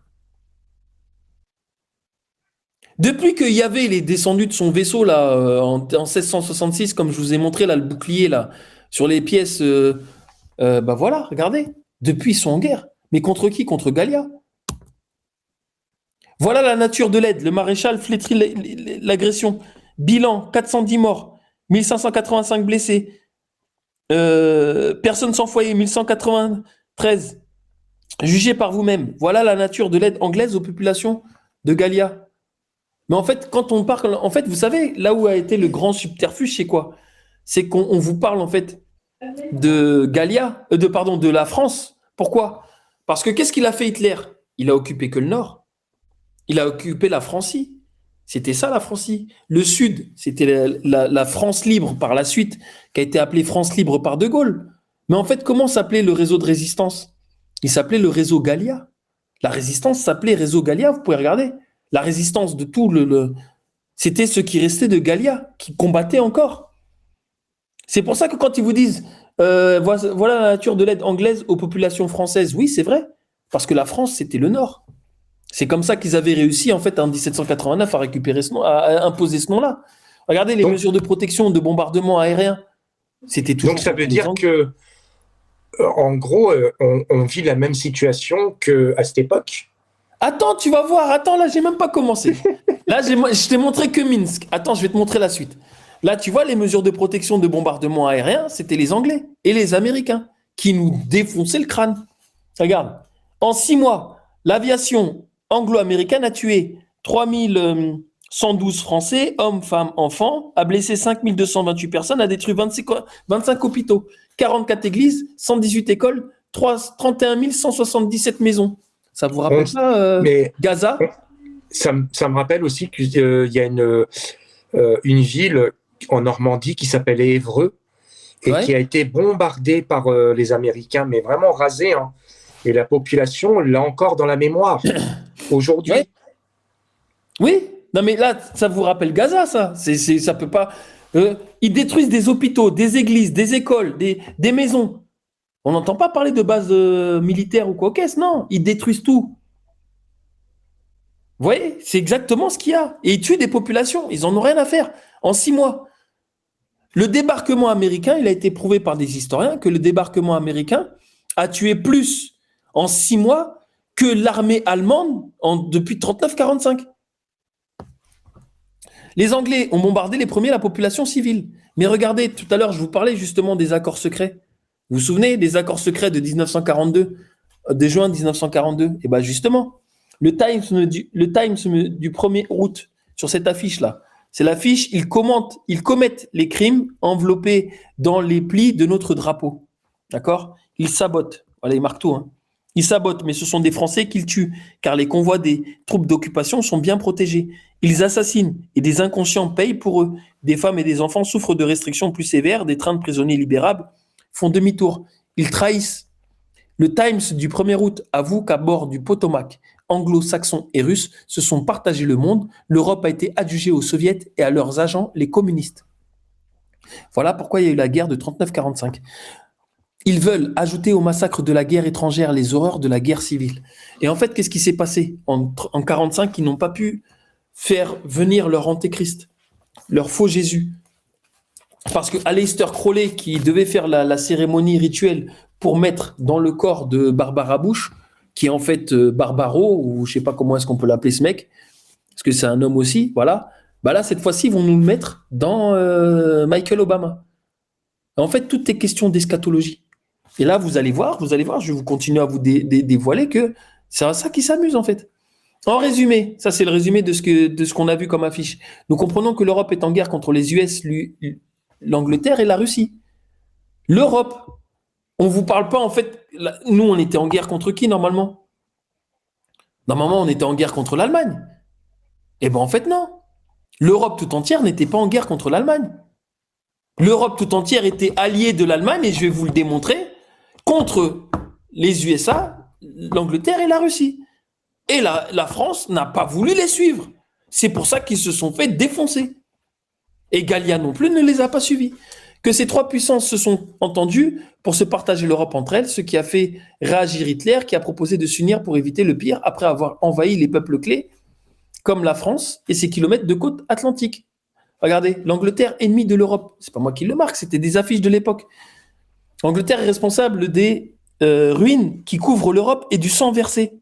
Depuis que Yahvé est descendu de son vaisseau là en 1666, comme je vous ai montré là le bouclier là sur les pièces, voilà, regardez. Depuis ils sont en guerre. Mais contre qui? Contre Gallia. Voilà la nature de l'aide. Le maréchal flétrit l'agression. Bilan 410 morts, 1585 blessés. Personnes sans foyer, 1193. Jugez par vous-même. Voilà la nature de l'aide anglaise aux populations de Gallia. Mais en fait, quand on parle, en fait, vous savez, là où a été le grand subterfuge, c'est quoi? C'est qu'on vous parle en fait de Gallia, de la France. Pourquoi? Parce que qu'est-ce qu'il a fait Hitler? Il a occupé que le nord. Il a occupé la Francie. C'était ça la Francie. Le sud, c'était la France libre par la suite, qui a été appelée France libre par De Gaulle. Mais en fait, comment s'appelait le réseau de résistance? Il s'appelait le réseau Gallia. La résistance s'appelait réseau Gallia, vous pouvez regarder. La résistance de tout c'était ce qui restait de Gallia, qui combattait encore. C'est pour ça que quand ils vous disent voilà la nature de l'aide anglaise aux populations françaises, oui, c'est vrai, parce que la France, c'était le Nord. C'est comme ça qu'ils avaient réussi, en fait, en 1789, à récupérer ce nom, à imposer ce nom-là. Regardez les mesures de protection, de bombardement aérien. C'était toujours. Donc ça veut dire que, en gros, on vit la même situation qu'à cette époque. Attends, tu vas voir. Attends, là, j'ai même pas commencé. Là, je t'ai montré que Minsk. Attends, je vais te montrer la suite. Là, tu vois, les mesures de protection de bombardement aérien, c'était les Anglais et les Américains qui nous défonçaient le crâne. Regarde, en 6 mois, l'aviation anglo-américaine a tué 3112 Français, hommes, femmes, enfants, a blessé 5228 personnes, a détruit 25 hôpitaux, 44 églises, 118 écoles, 31 177 maisons. Ça vous rappelle ça, Gaza? Ça me rappelle aussi qu'il y a une ville en Normandie qui s'appelait Évreux et qui a été bombardée par les Américains, mais vraiment rasée. Hein. Et la population l'a encore dans la mémoire aujourd'hui. Ouais. Oui, non mais là, ça vous rappelle Gaza, ça. Ça peut pas. Ils détruisent des hôpitaux, des églises, des écoles, des maisons. On n'entend pas parler de bases militaires ou quoi qu'est-ce, non. Ils détruisent tout. Vous voyez, c'est exactement ce qu'il y a. Et ils tuent des populations. Ils en ont rien à faire. En 6 mois. Le débarquement américain, il a été prouvé par des historiens que le débarquement américain a tué plus en 6 mois que l'armée allemande depuis 39-45. Les Anglais ont bombardé les premiers la population civile. Mais regardez, tout à l'heure, je vous parlais justement des accords secrets. Vous vous souvenez des accords secrets de 1942, de juin 1942? Et bien justement, le Times du 1er août, sur cette affiche-là, c'est l'affiche, ils commettent les crimes enveloppés dans les plis de notre drapeau. D'accord? Ils sabotent. Voilà, ils marquent tout. Hein. Ils sabotent, mais ce sont des Français qu'ils tuent, car les convois des troupes d'occupation sont bien protégés. Ils assassinent, et des inconscients payent pour eux. Des femmes et des enfants souffrent de restrictions plus sévères, des trains de prisonniers libérables font demi-tour. Ils trahissent. Le Times du 1er août avoue qu'à bord du Potomac, anglo-saxons et russes se sont partagés le monde. L'Europe a été adjugée aux soviets et à leurs agents, les communistes. Voilà pourquoi il y a eu la guerre de 39-45. Ils veulent ajouter au massacre de la guerre étrangère les horreurs de la guerre civile. Et en fait, qu'est-ce qui s'est passé en 45? Ils n'ont pas pu faire venir leur antéchrist, leur faux Jésus. Parce que Aleister Crowley, qui devait faire la cérémonie rituelle pour mettre dans le corps de Barbara Bush, qui est en fait Barbaro, ou je sais pas comment est-ce qu'on peut l'appeler ce mec, parce que c'est un homme aussi, voilà. Bah là, cette fois-ci, ils vont nous le mettre dans Michael Obama. En fait, tout est question d'eschatologie. Et là, vous allez voir, je vais vous continuer à vous dévoiler que c'est ça qui s'amuse en fait. En résumé, ça c'est le résumé de ce qu'on a vu comme affiche. Nous comprenons que l'Europe est en guerre contre les US, l'Angleterre et la Russie. L'Europe, on vous parle pas en fait. Nous, on était en guerre contre qui normalement? Normalement, on était en guerre contre l'Allemagne. Eh ben en fait non. L'Europe tout entière n'était pas en guerre contre l'Allemagne. L'Europe tout entière était alliée de l'Allemagne, et je vais vous le démontrer, contre les USA, l'Angleterre et la Russie. Et la France n'a pas voulu les suivre. C'est pour ça qu'ils se sont fait défoncer. Et Gallia non plus ne les a pas suivis. Que ces trois puissances se sont entendues pour se partager l'Europe entre elles, ce qui a fait réagir Hitler, qui a proposé de s'unir pour éviter le pire après avoir envahi les peuples clés, comme la France et ses kilomètres de côte atlantique. Regardez, l'Angleterre ennemie de l'Europe. C'est pas moi qui le marque, c'était des affiches de l'époque. L'Angleterre est responsable des ruines qui couvrent l'Europe et du sang versé.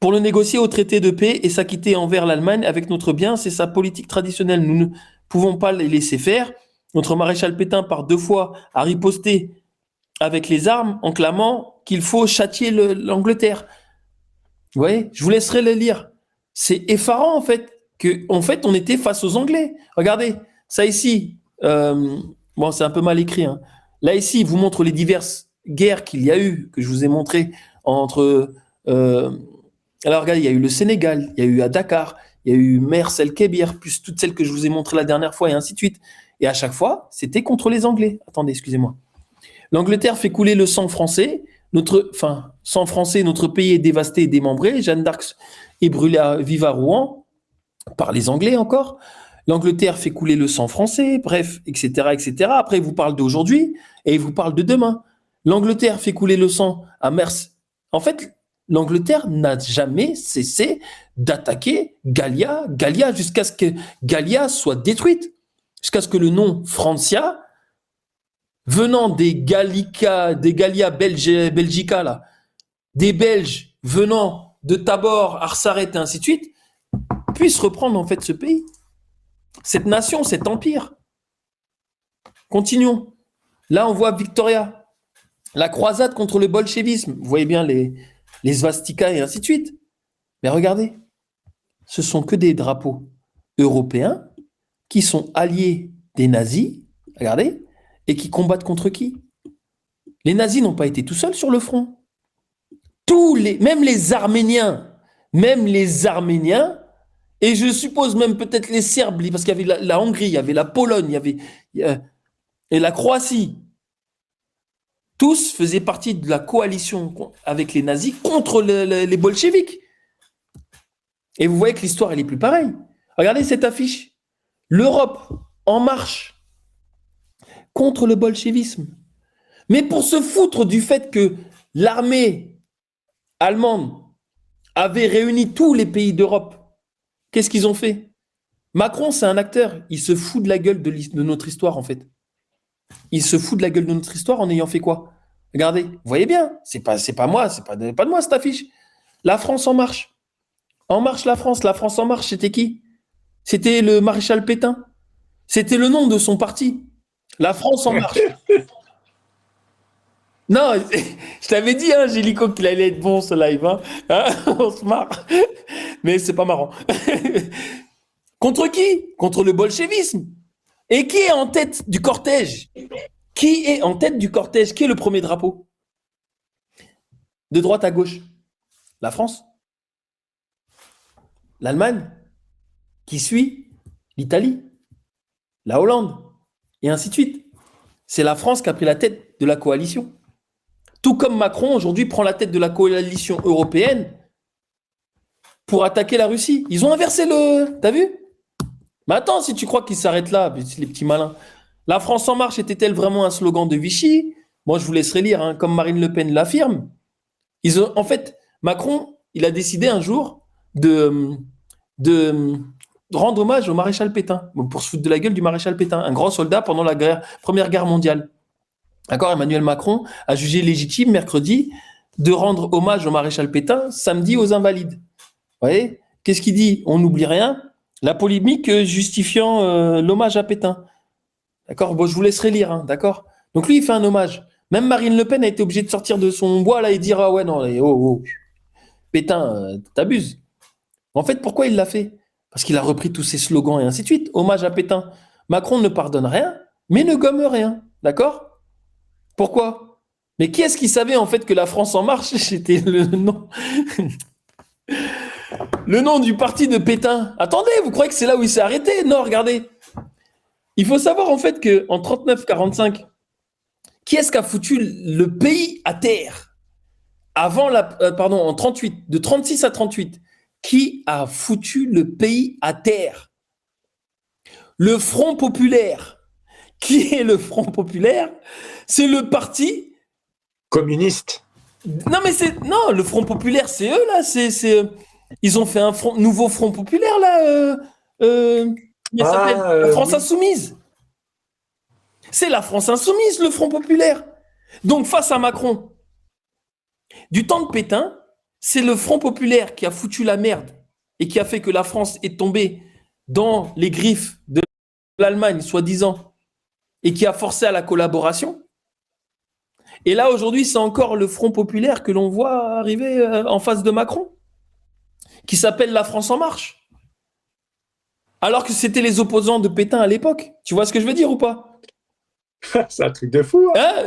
Pour le négocier au traité de paix et s'acquitter envers l'Allemagne avec notre bien, c'est sa politique traditionnelle. Nous ne pouvons pas les laisser faire. Notre maréchal Pétain, par 2 fois, a riposté avec les armes en clamant qu'il faut châtier l'Angleterre. Vous voyez, je vous laisserai le lire. C'est effarant en fait on était face aux Anglais. Regardez, ça ici, bon c'est un peu mal écrit. Hein. Là ici, il vous montre les diverses guerres qu'il y a eu, que je vous ai montré entre. Alors regardez, il y a eu le Sénégal, il y a eu à Dakar, il y a eu Mers El Kébir, plus toutes celles que je vous ai montrées la dernière fois et ainsi de suite. Et à chaque fois, c'était contre les Anglais. Attendez, excusez-moi. L'Angleterre fait couler le sang français. Sang français, notre pays est dévasté et démembré. Jeanne d'Arc est brûlée vive à Rouen par les Anglais encore. L'Angleterre fait couler le sang français, bref, etc., etc. Après, il vous parle d'aujourd'hui et il vous parle de demain. L'Angleterre fait couler le sang à Mers. En fait, l'Angleterre n'a jamais cessé d'attaquer Gallia jusqu'à ce que Gallia soit détruite, jusqu'à ce que le nom Francia, venant des Gallia Belgica, là, des Belges venant de Tabor, Arsaret et ainsi de suite, puisse reprendre en fait ce pays, cette nation, cet empire. Continuons. Là, on voit Victoria, la croisade contre le bolchevisme. Vous voyez bien les svastikas et ainsi de suite. Mais regardez, ce sont que des drapeaux européens qui sont alliés des nazis, regardez, et qui combattent contre qui? Les nazis n'ont pas été tout seuls sur le front. Même les Arméniens, et je suppose même peut-être les Serbes, parce qu'il y avait la Hongrie, il y avait la Pologne, et la Croatie. Tous faisaient partie de la coalition avec les nazis contre les bolcheviks. Et vous voyez que l'histoire, elle est plus pareille. Regardez cette affiche. L'Europe en marche contre le bolchevisme. Mais pour se foutre du fait que l'armée allemande avait réuni tous les pays d'Europe, qu'est-ce qu'ils ont fait? Macron, c'est un acteur. Il se fout de la gueule de notre histoire, en fait. Il se fout de la gueule de notre histoire en ayant fait quoi? Regardez, vous voyez bien, c'est pas moi, c'est pas de moi cette affiche. La France en marche. En marche la France en marche, c'était qui? C'était le maréchal Pétain. C'était le nom de son parti. La France en marche. Non, je t'avais dit, hein, Gélico, qu'il allait être bon ce live. Hein. On se marre. Mais c'est pas marrant. Contre qui? Contre le bolchevisme. Et qui est en tête du cortège? Qui est en tête du cortège? Qui est le premier drapeau? De droite à gauche. La France. L'Allemagne. Qui suit? L'Italie. La Hollande. Et ainsi de suite. C'est la France qui a pris la tête de la coalition. Tout comme Macron, aujourd'hui, prend la tête de la coalition européenne pour attaquer la Russie. Ils ont inversé le... T'as vu? Mais attends, si tu crois qu'ils s'arrêtent là, les petits malins. La France en marche était-elle vraiment un slogan de Vichy? Moi, je vous laisserai lire, hein, comme Marine Le Pen l'affirme. En fait, Macron, il a décidé un jour de rendre hommage au maréchal Pétain, pour se foutre de la gueule du maréchal Pétain, un grand soldat pendant la Première Guerre mondiale. D'accord, Emmanuel Macron a jugé légitime mercredi de rendre hommage au maréchal Pétain, samedi aux Invalides. Vous voyez? Qu'est-ce qu'il dit? On n'oublie rien. La polémique justifiant l'hommage à Pétain. D'accord? Bon, je vous laisserai lire, hein, d'accord? Donc lui, il fait un hommage. Même Marine Le Pen a été obligée de sortir de son bois là et dire ah ouais non, Pétain, t'abuses. En fait, pourquoi il l'a fait? Parce qu'il a repris tous ses slogans et ainsi de suite. Hommage à Pétain. Macron ne pardonne rien, mais ne gomme rien. D'accord? Pourquoi? Mais qui est-ce qui savait en fait que la France en marche, c'était le nom le nom du parti de Pétain? Attendez, vous croyez que c'est là où il s'est arrêté? Non, regardez. Il faut savoir en fait qu'en 39-45, qui est-ce qui a foutu le pays à terre? En 38, de 36 à 38, qui a foutu le pays à terre? Le Front populaire. Qui est le Front populaire? C'est le parti communiste. Non, mais le Front populaire, c'est eux là. Ils ont fait un nouveau Front populaire là. Il s'appelle la France insoumise. C'est la France insoumise, le Front populaire. Donc face à Macron, du temps de Pétain, c'est le Front populaire qui a foutu la merde et qui a fait que la France est tombée dans les griffes de l'Allemagne, soi-disant, et qui a forcé à la collaboration. Et là, aujourd'hui, c'est encore le Front populaire que l'on voit arriver en face de Macron, qui s'appelle La France en marche. Alors que c'était les opposants de Pétain à l'époque. Tu vois ce que je veux dire ou pas? C'est un truc de fou. Hein?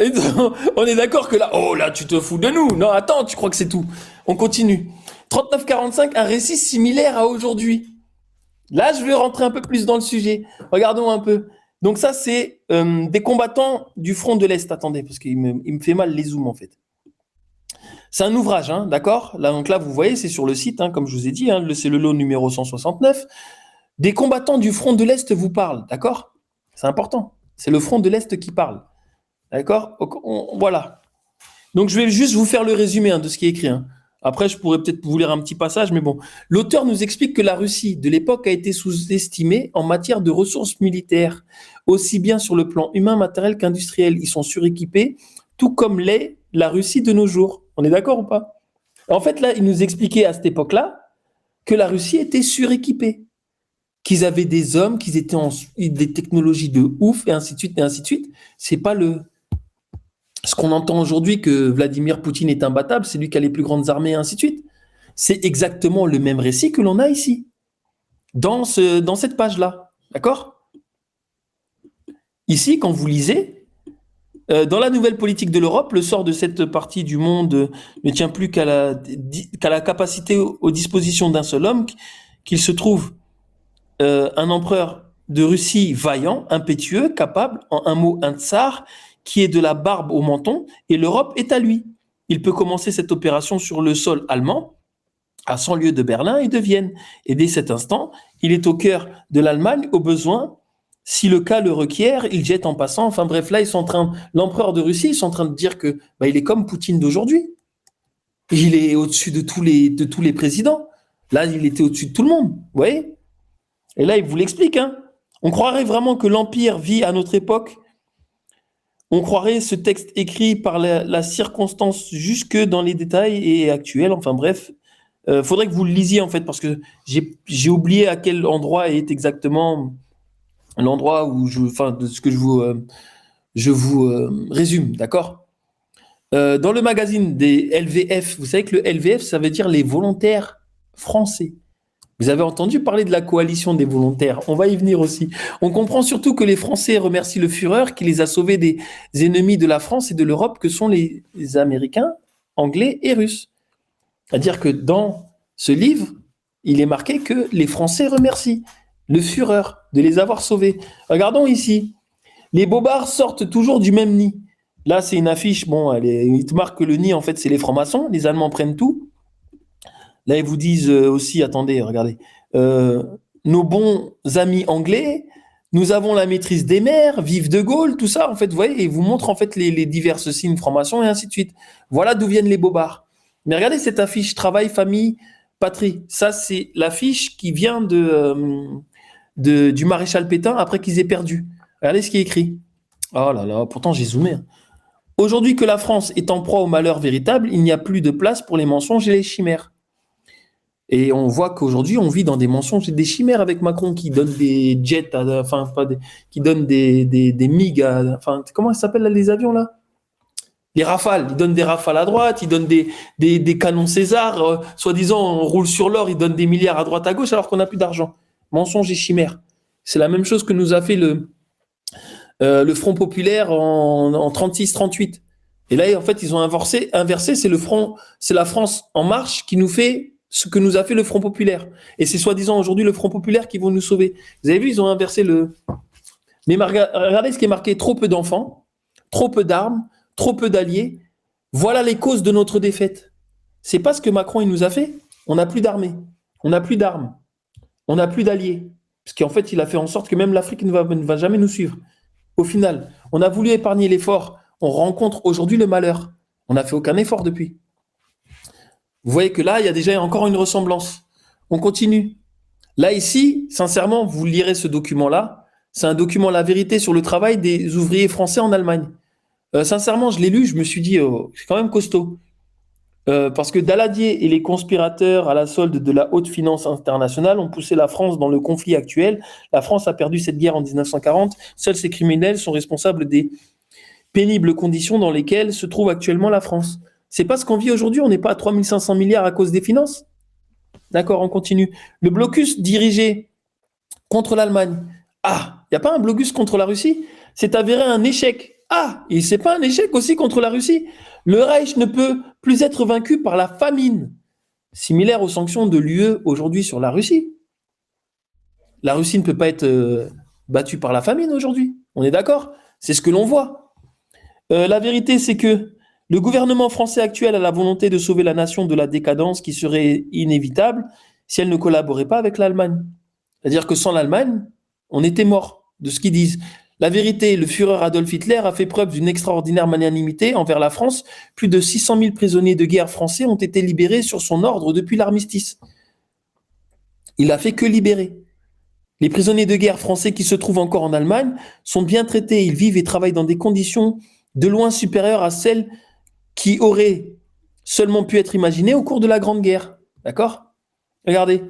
On est d'accord que là, oh là, tu te fous de nous. Non, attends, tu crois que c'est tout. On continue. 39-45, un récit similaire à aujourd'hui. Là, je vais rentrer un peu plus dans le sujet. Regardons un peu. Donc ça, c'est des combattants du front de l'Est. Attendez, parce qu'il me fait mal les zooms, en fait. C'est un ouvrage, hein, d'accord? Là, donc là, vous voyez, c'est sur le site, hein, comme je vous ai dit, hein, c'est le lot numéro 169. Des combattants du front de l'Est vous parlent, d'accord? C'est important. C'est le front de l'Est qui parle. D'accord? Voilà. Donc, je vais juste vous faire le résumé de ce qui est écrit. Après, je pourrais peut-être vous lire un petit passage, mais bon. L'auteur nous explique que la Russie de l'époque a été sous-estimée en matière de ressources militaires, aussi bien sur le plan humain, matériel qu'industriel. Ils sont suréquipés, tout comme l'est la Russie de nos jours. On est d'accord ou pas? En fait, là, il nous expliquait à cette époque-là que la Russie était suréquipée, qu'ils avaient des hommes, qu'ils étaient des technologies de ouf, et ainsi de suite, et ainsi de suite. C'est pas ce qu'on entend aujourd'hui que Vladimir Poutine est imbattable, c'est lui qui a les plus grandes armées, et ainsi de suite. C'est exactement le même récit que l'on a ici, dans cette page-là. D'accord? Ici, quand vous lisez, dans la nouvelle politique de l'Europe, le sort de cette partie du monde ne tient plus qu'à la capacité aux dispositions d'un seul homme, qu'il se trouve un empereur de Russie vaillant, impétueux, capable, en un mot, un tsar, qui est de la barbe au menton, et l'Europe est à lui. Il peut commencer cette opération sur le sol allemand, à 100 lieues de Berlin et de Vienne. Et dès cet instant, il est au cœur de l'Allemagne, au besoin, si le cas le requiert, il jette en passant. Enfin bref, là, l'empereur de Russie, ils sont en train de dire que il est comme Poutine d'aujourd'hui. Il est au-dessus de tous les présidents. Là, il était au-dessus de tout le monde, vous voyez? Et là, il vous l'explique. On croirait vraiment que l'Empire vit à notre époque. On croirait ce texte écrit par la circonstance jusque dans les détails et actuels. Enfin bref, faudrait que vous le lisiez en fait, parce que j'ai oublié à quel endroit est exactement l'endroit où de ce que je vous résume, d'accord? Dans le magazine des LVF, vous savez que le LVF, ça veut dire les volontaires français. Vous avez entendu parler de la coalition des volontaires. On va y venir aussi. On comprend surtout que les Français remercient le Führer qui les a sauvés des ennemis de la France et de l'Europe que sont les Américains, Anglais et Russes. C'est-à-dire que dans ce livre, il est marqué que les Français remercient le Führer de les avoir sauvés. Regardons ici. Les bobards sortent toujours du même nid. Là, c'est une affiche. Bon, il te marque que le nid, en fait, c'est les francs-maçons. Les Allemands prennent tout. Là, ils vous disent aussi, attendez, regardez, nos bons amis anglais, nous avons la maîtrise des mers, vive de Gaulle, tout ça, en fait, vous voyez, et ils vous montrent en fait les divers signes francs-maçons et ainsi de suite. Voilà d'où viennent les bobards. Mais regardez cette affiche, travail, famille, patrie. Ça, c'est l'affiche qui vient du maréchal Pétain après qu'ils aient perdu. Regardez ce qui est écrit. Oh là là, pourtant j'ai zoomé. Aujourd'hui que la France est en proie au malheur véritable, il n'y a plus de place pour les mensonges et les chimères. Et on voit qu'aujourd'hui, on vit dans des mensonges et des chimères avec Macron qui donne des jets, qui donne des MiG, comment ça s'appelle là, les avions là? Les Rafales. Il donne des Rafales à droite, il donne des canons César, soi-disant on roule sur l'or, il donne des milliards à droite à gauche alors qu'on n'a plus d'argent. Mensonges et chimères. C'est la même chose que nous a fait le Front populaire en 36-38. Et là, en fait, ils ont inversé, c'est la France en marche qui nous fait ce que nous a fait le Front populaire. Et c'est soi-disant aujourd'hui le Front populaire qui vont nous sauver. Vous avez vu, ils ont inversé Mais regardez ce qui est marqué, trop peu d'enfants, trop peu d'armes, trop peu d'alliés. Voilà les causes de notre défaite. C'est pas ce que Macron il nous a fait. On n'a plus d'armée, on n'a plus d'armes, on n'a plus d'alliés. Parce qu'en fait, il a fait en sorte que même l'Afrique ne va jamais nous suivre. Au final, on a voulu épargner l'effort. On rencontre aujourd'hui le malheur. On n'a fait aucun effort depuis. Vous voyez que là, il y a déjà encore une ressemblance. On continue. Là, ici, sincèrement, vous lirez ce document-là. C'est un document, la vérité sur le travail des ouvriers français en Allemagne. Sincèrement, je l'ai lu, je me suis dit, c'est quand même costaud. Parce que Daladier et les conspirateurs à la solde de la haute finance internationale ont poussé la France dans le conflit actuel. La France a perdu cette guerre en 1940. Seuls ces criminels sont responsables des pénibles conditions dans lesquelles se trouve actuellement la France. C'est pas ce qu'on vit aujourd'hui, on n'est pas à 3500 milliards à cause des finances. D'accord, on continue. Le blocus dirigé contre l'Allemagne. Ah, il n'y a pas un blocus contre la Russie? C'est avéré un échec. Ah, et c'est pas un échec aussi contre la Russie? Le Reich ne peut plus être vaincu par la famine, similaire aux sanctions de l'UE aujourd'hui sur la Russie. La Russie ne peut pas être battue par la famine aujourd'hui. On est d'accord? C'est ce que l'on voit. La vérité, c'est que le gouvernement français actuel a la volonté de sauver la nation de la décadence qui serait inévitable si elle ne collaborait pas avec l'Allemagne. C'est-à-dire que sans l'Allemagne, on était mort, de ce qu'ils disent. La vérité, le Führer Adolf Hitler a fait preuve d'une extraordinaire magnanimité envers la France. Plus de 600 000 prisonniers de guerre français ont été libérés sur son ordre depuis l'armistice. Il n'a fait que libérer. Les prisonniers de guerre français qui se trouvent encore en Allemagne sont bien traités. Ils vivent et travaillent dans des conditions de loin supérieures à celles qui auraient seulement pu être imaginées au cours de la Grande Guerre. D'accord? Regardez.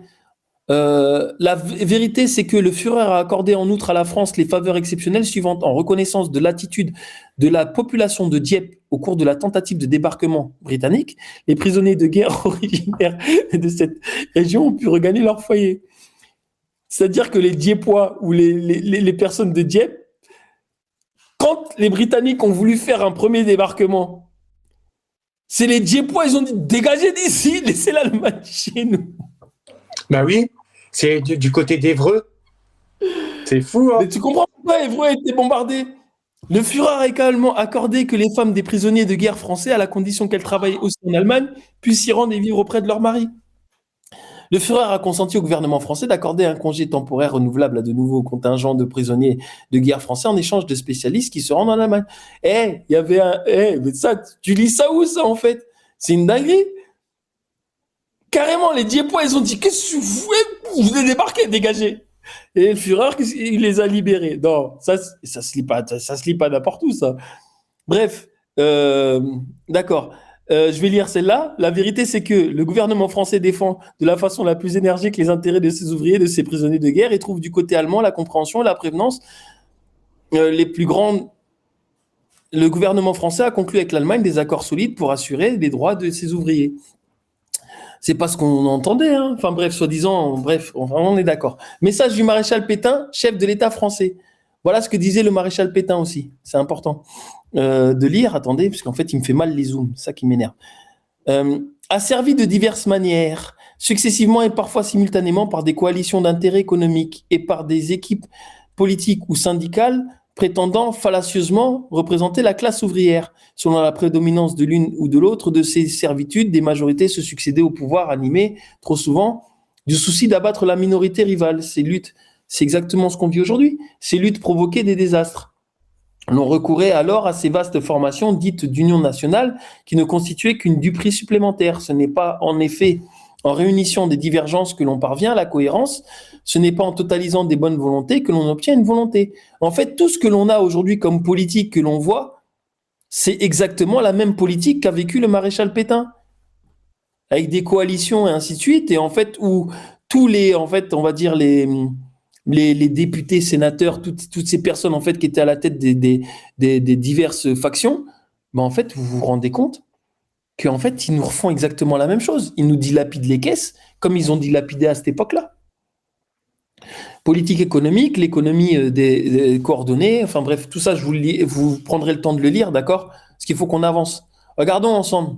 La vérité, c'est que le Führer a accordé en outre à la France les faveurs exceptionnelles suivantes en reconnaissance de l'attitude de la population de Dieppe au cours de la tentative de débarquement britannique. Les prisonniers de guerre originaires de cette région ont pu regagner leur foyer. C'est-à-dire que les Dieppois ou les personnes de Dieppe, quand les Britanniques ont voulu faire un premier débarquement, c'est les Dieppois, ils ont dit dégagez d'ici, laissez l'Allemagne chez nous. Bah oui, c'est du côté d'Évreux. C'est fou, hein? Mais tu comprends pourquoi Évreux a été bombardé? Le Führer a également accordé que les femmes des prisonniers de guerre français, à la condition qu'elles travaillent aussi en Allemagne, puissent y rendre et vivre auprès de leur mari. Le Führer a consenti au gouvernement français d'accorder un congé temporaire renouvelable à de nouveaux contingents de prisonniers de guerre français en échange de spécialistes qui se rendent en Allemagne. Il y avait mais ça, tu lis ça où ça en fait? C'est une dinguerie. Carrément, les Dieppois, ils ont dit qu'est-ce que vous venez débarquer, dégagez. Et le Führer, il les a libérés. Non, ça se lit pas n'importe où, ça. Bref, d'accord. Je vais lire celle-là. La vérité, c'est que le gouvernement français défend de la façon la plus énergique les intérêts de ses ouvriers, de ses prisonniers de guerre, et trouve du côté allemand la compréhension et la prévenance les plus grandes. Le gouvernement français a conclu avec l'Allemagne des accords solides pour assurer les droits de ses ouvriers. C'est pas ce qu'on entendait, hein. Enfin bref, soi-disant, bref, on est d'accord. Message du maréchal Pétain, chef de l'État français. Voilà ce que disait le maréchal Pétain aussi. C'est important de lire. Attendez, parce qu'en fait, il me fait mal les zooms. C'est ça qui m'énerve. A servi de diverses manières, successivement et parfois simultanément par des coalitions d'intérêts économiques et par des équipes politiques ou syndicales prétendant fallacieusement représenter la classe ouvrière. Selon la prédominance de l'une ou de l'autre de ces servitudes, des majorités se succédaient au pouvoir animées, trop souvent, du souci d'abattre la minorité rivale. Ces luttes, c'est exactement ce qu'on vit aujourd'hui. Ces luttes provoquaient des désastres. L'on recourait alors à ces vastes formations dites d'union nationale qui ne constituaient qu'une duperie supplémentaire. Ce n'est pas en effet en réunissant des divergences que l'on parvient à la cohérence, ce n'est pas en totalisant des bonnes volontés que l'on obtient une volonté. En fait, tout ce que l'on a aujourd'hui comme politique que l'on voit, c'est exactement la même politique qu'a vécu le maréchal Pétain, avec des coalitions et ainsi de suite, et en fait, où tous les, en fait, on va dire les députés, sénateurs, toutes ces personnes en fait qui étaient à la tête des diverses factions, ben en fait, vous vous rendez compte qu'en fait, ils nous refont exactement la même chose. Ils nous dilapident les caisses comme ils ont dilapidé à cette époque-là. Politique économique, l'économie des coordonnées, enfin bref, tout ça, vous prendrez le temps de le lire, d'accord? Parce qu'il faut qu'on avance. Regardons ensemble.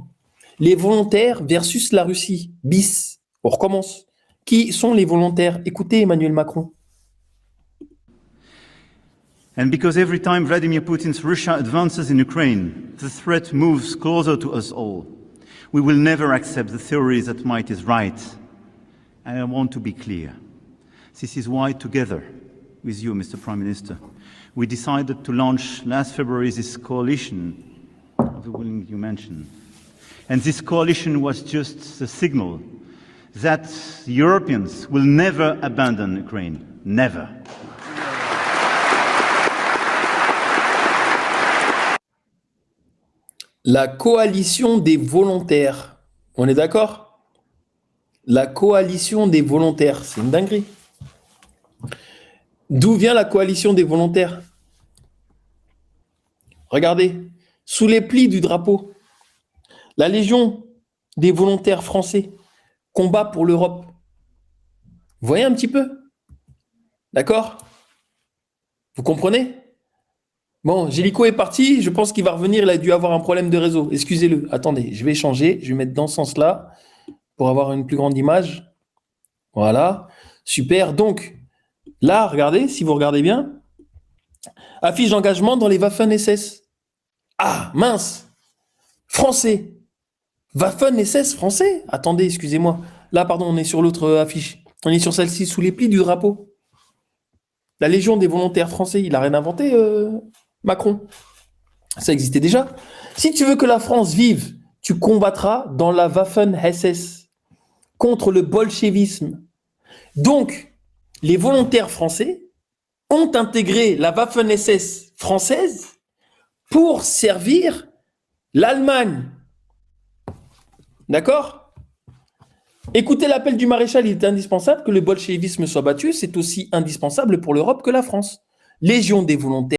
Les volontaires versus la Russie. Bis. On recommence. Qui sont les volontaires? Écoutez Emmanuel Macron. And because every time Vladimir Putin's Russia advances in Ukraine, the threat moves closer to us all. We will never accept the theory that might is right. And I want to be clear. This is why, together with you, Mr. Prime Minister, we decided to launch last February this coalition of the willing you mentioned. And this coalition was just the signal that the Europeans will never abandon Ukraine. Never. La coalition des volontaires. On est d'accord? La coalition des volontaires. C'est une dinguerie. D'où vient la coalition des volontaires? regardez, sous les plis du drapeau, la Légion des volontaires français combat pour l'Europe. Vous voyez un petit peu? D'accord? Vous comprenez? Bon, Gélico est parti, je pense qu'il va revenir, il a dû avoir un problème de réseau. Excusez-le, attendez, je vais changer, je vais mettre dans ce sens-là pour avoir une plus grande image. Voilà, super. Donc, là, regardez, si vous regardez bien, affiche d'engagement dans les Waffen-SS. Ah, mince! Français! Waffen-SS français? Attendez, excusez-moi. Là, pardon, on est sur l'autre affiche. On est sur celle-ci, sous les plis du drapeau. La Légion des volontaires français, il n'a rien inventé, Macron. Ça existait déjà. Si tu veux que la France vive, tu combattras dans la Waffen-SS contre le bolchevisme. Donc, les volontaires français ont intégré la Waffen-SS française pour servir l'Allemagne. D'accord? Écoutez l'appel du maréchal, il est indispensable que le bolchevisme soit battu, c'est aussi indispensable pour l'Europe que la France. Légion des volontaires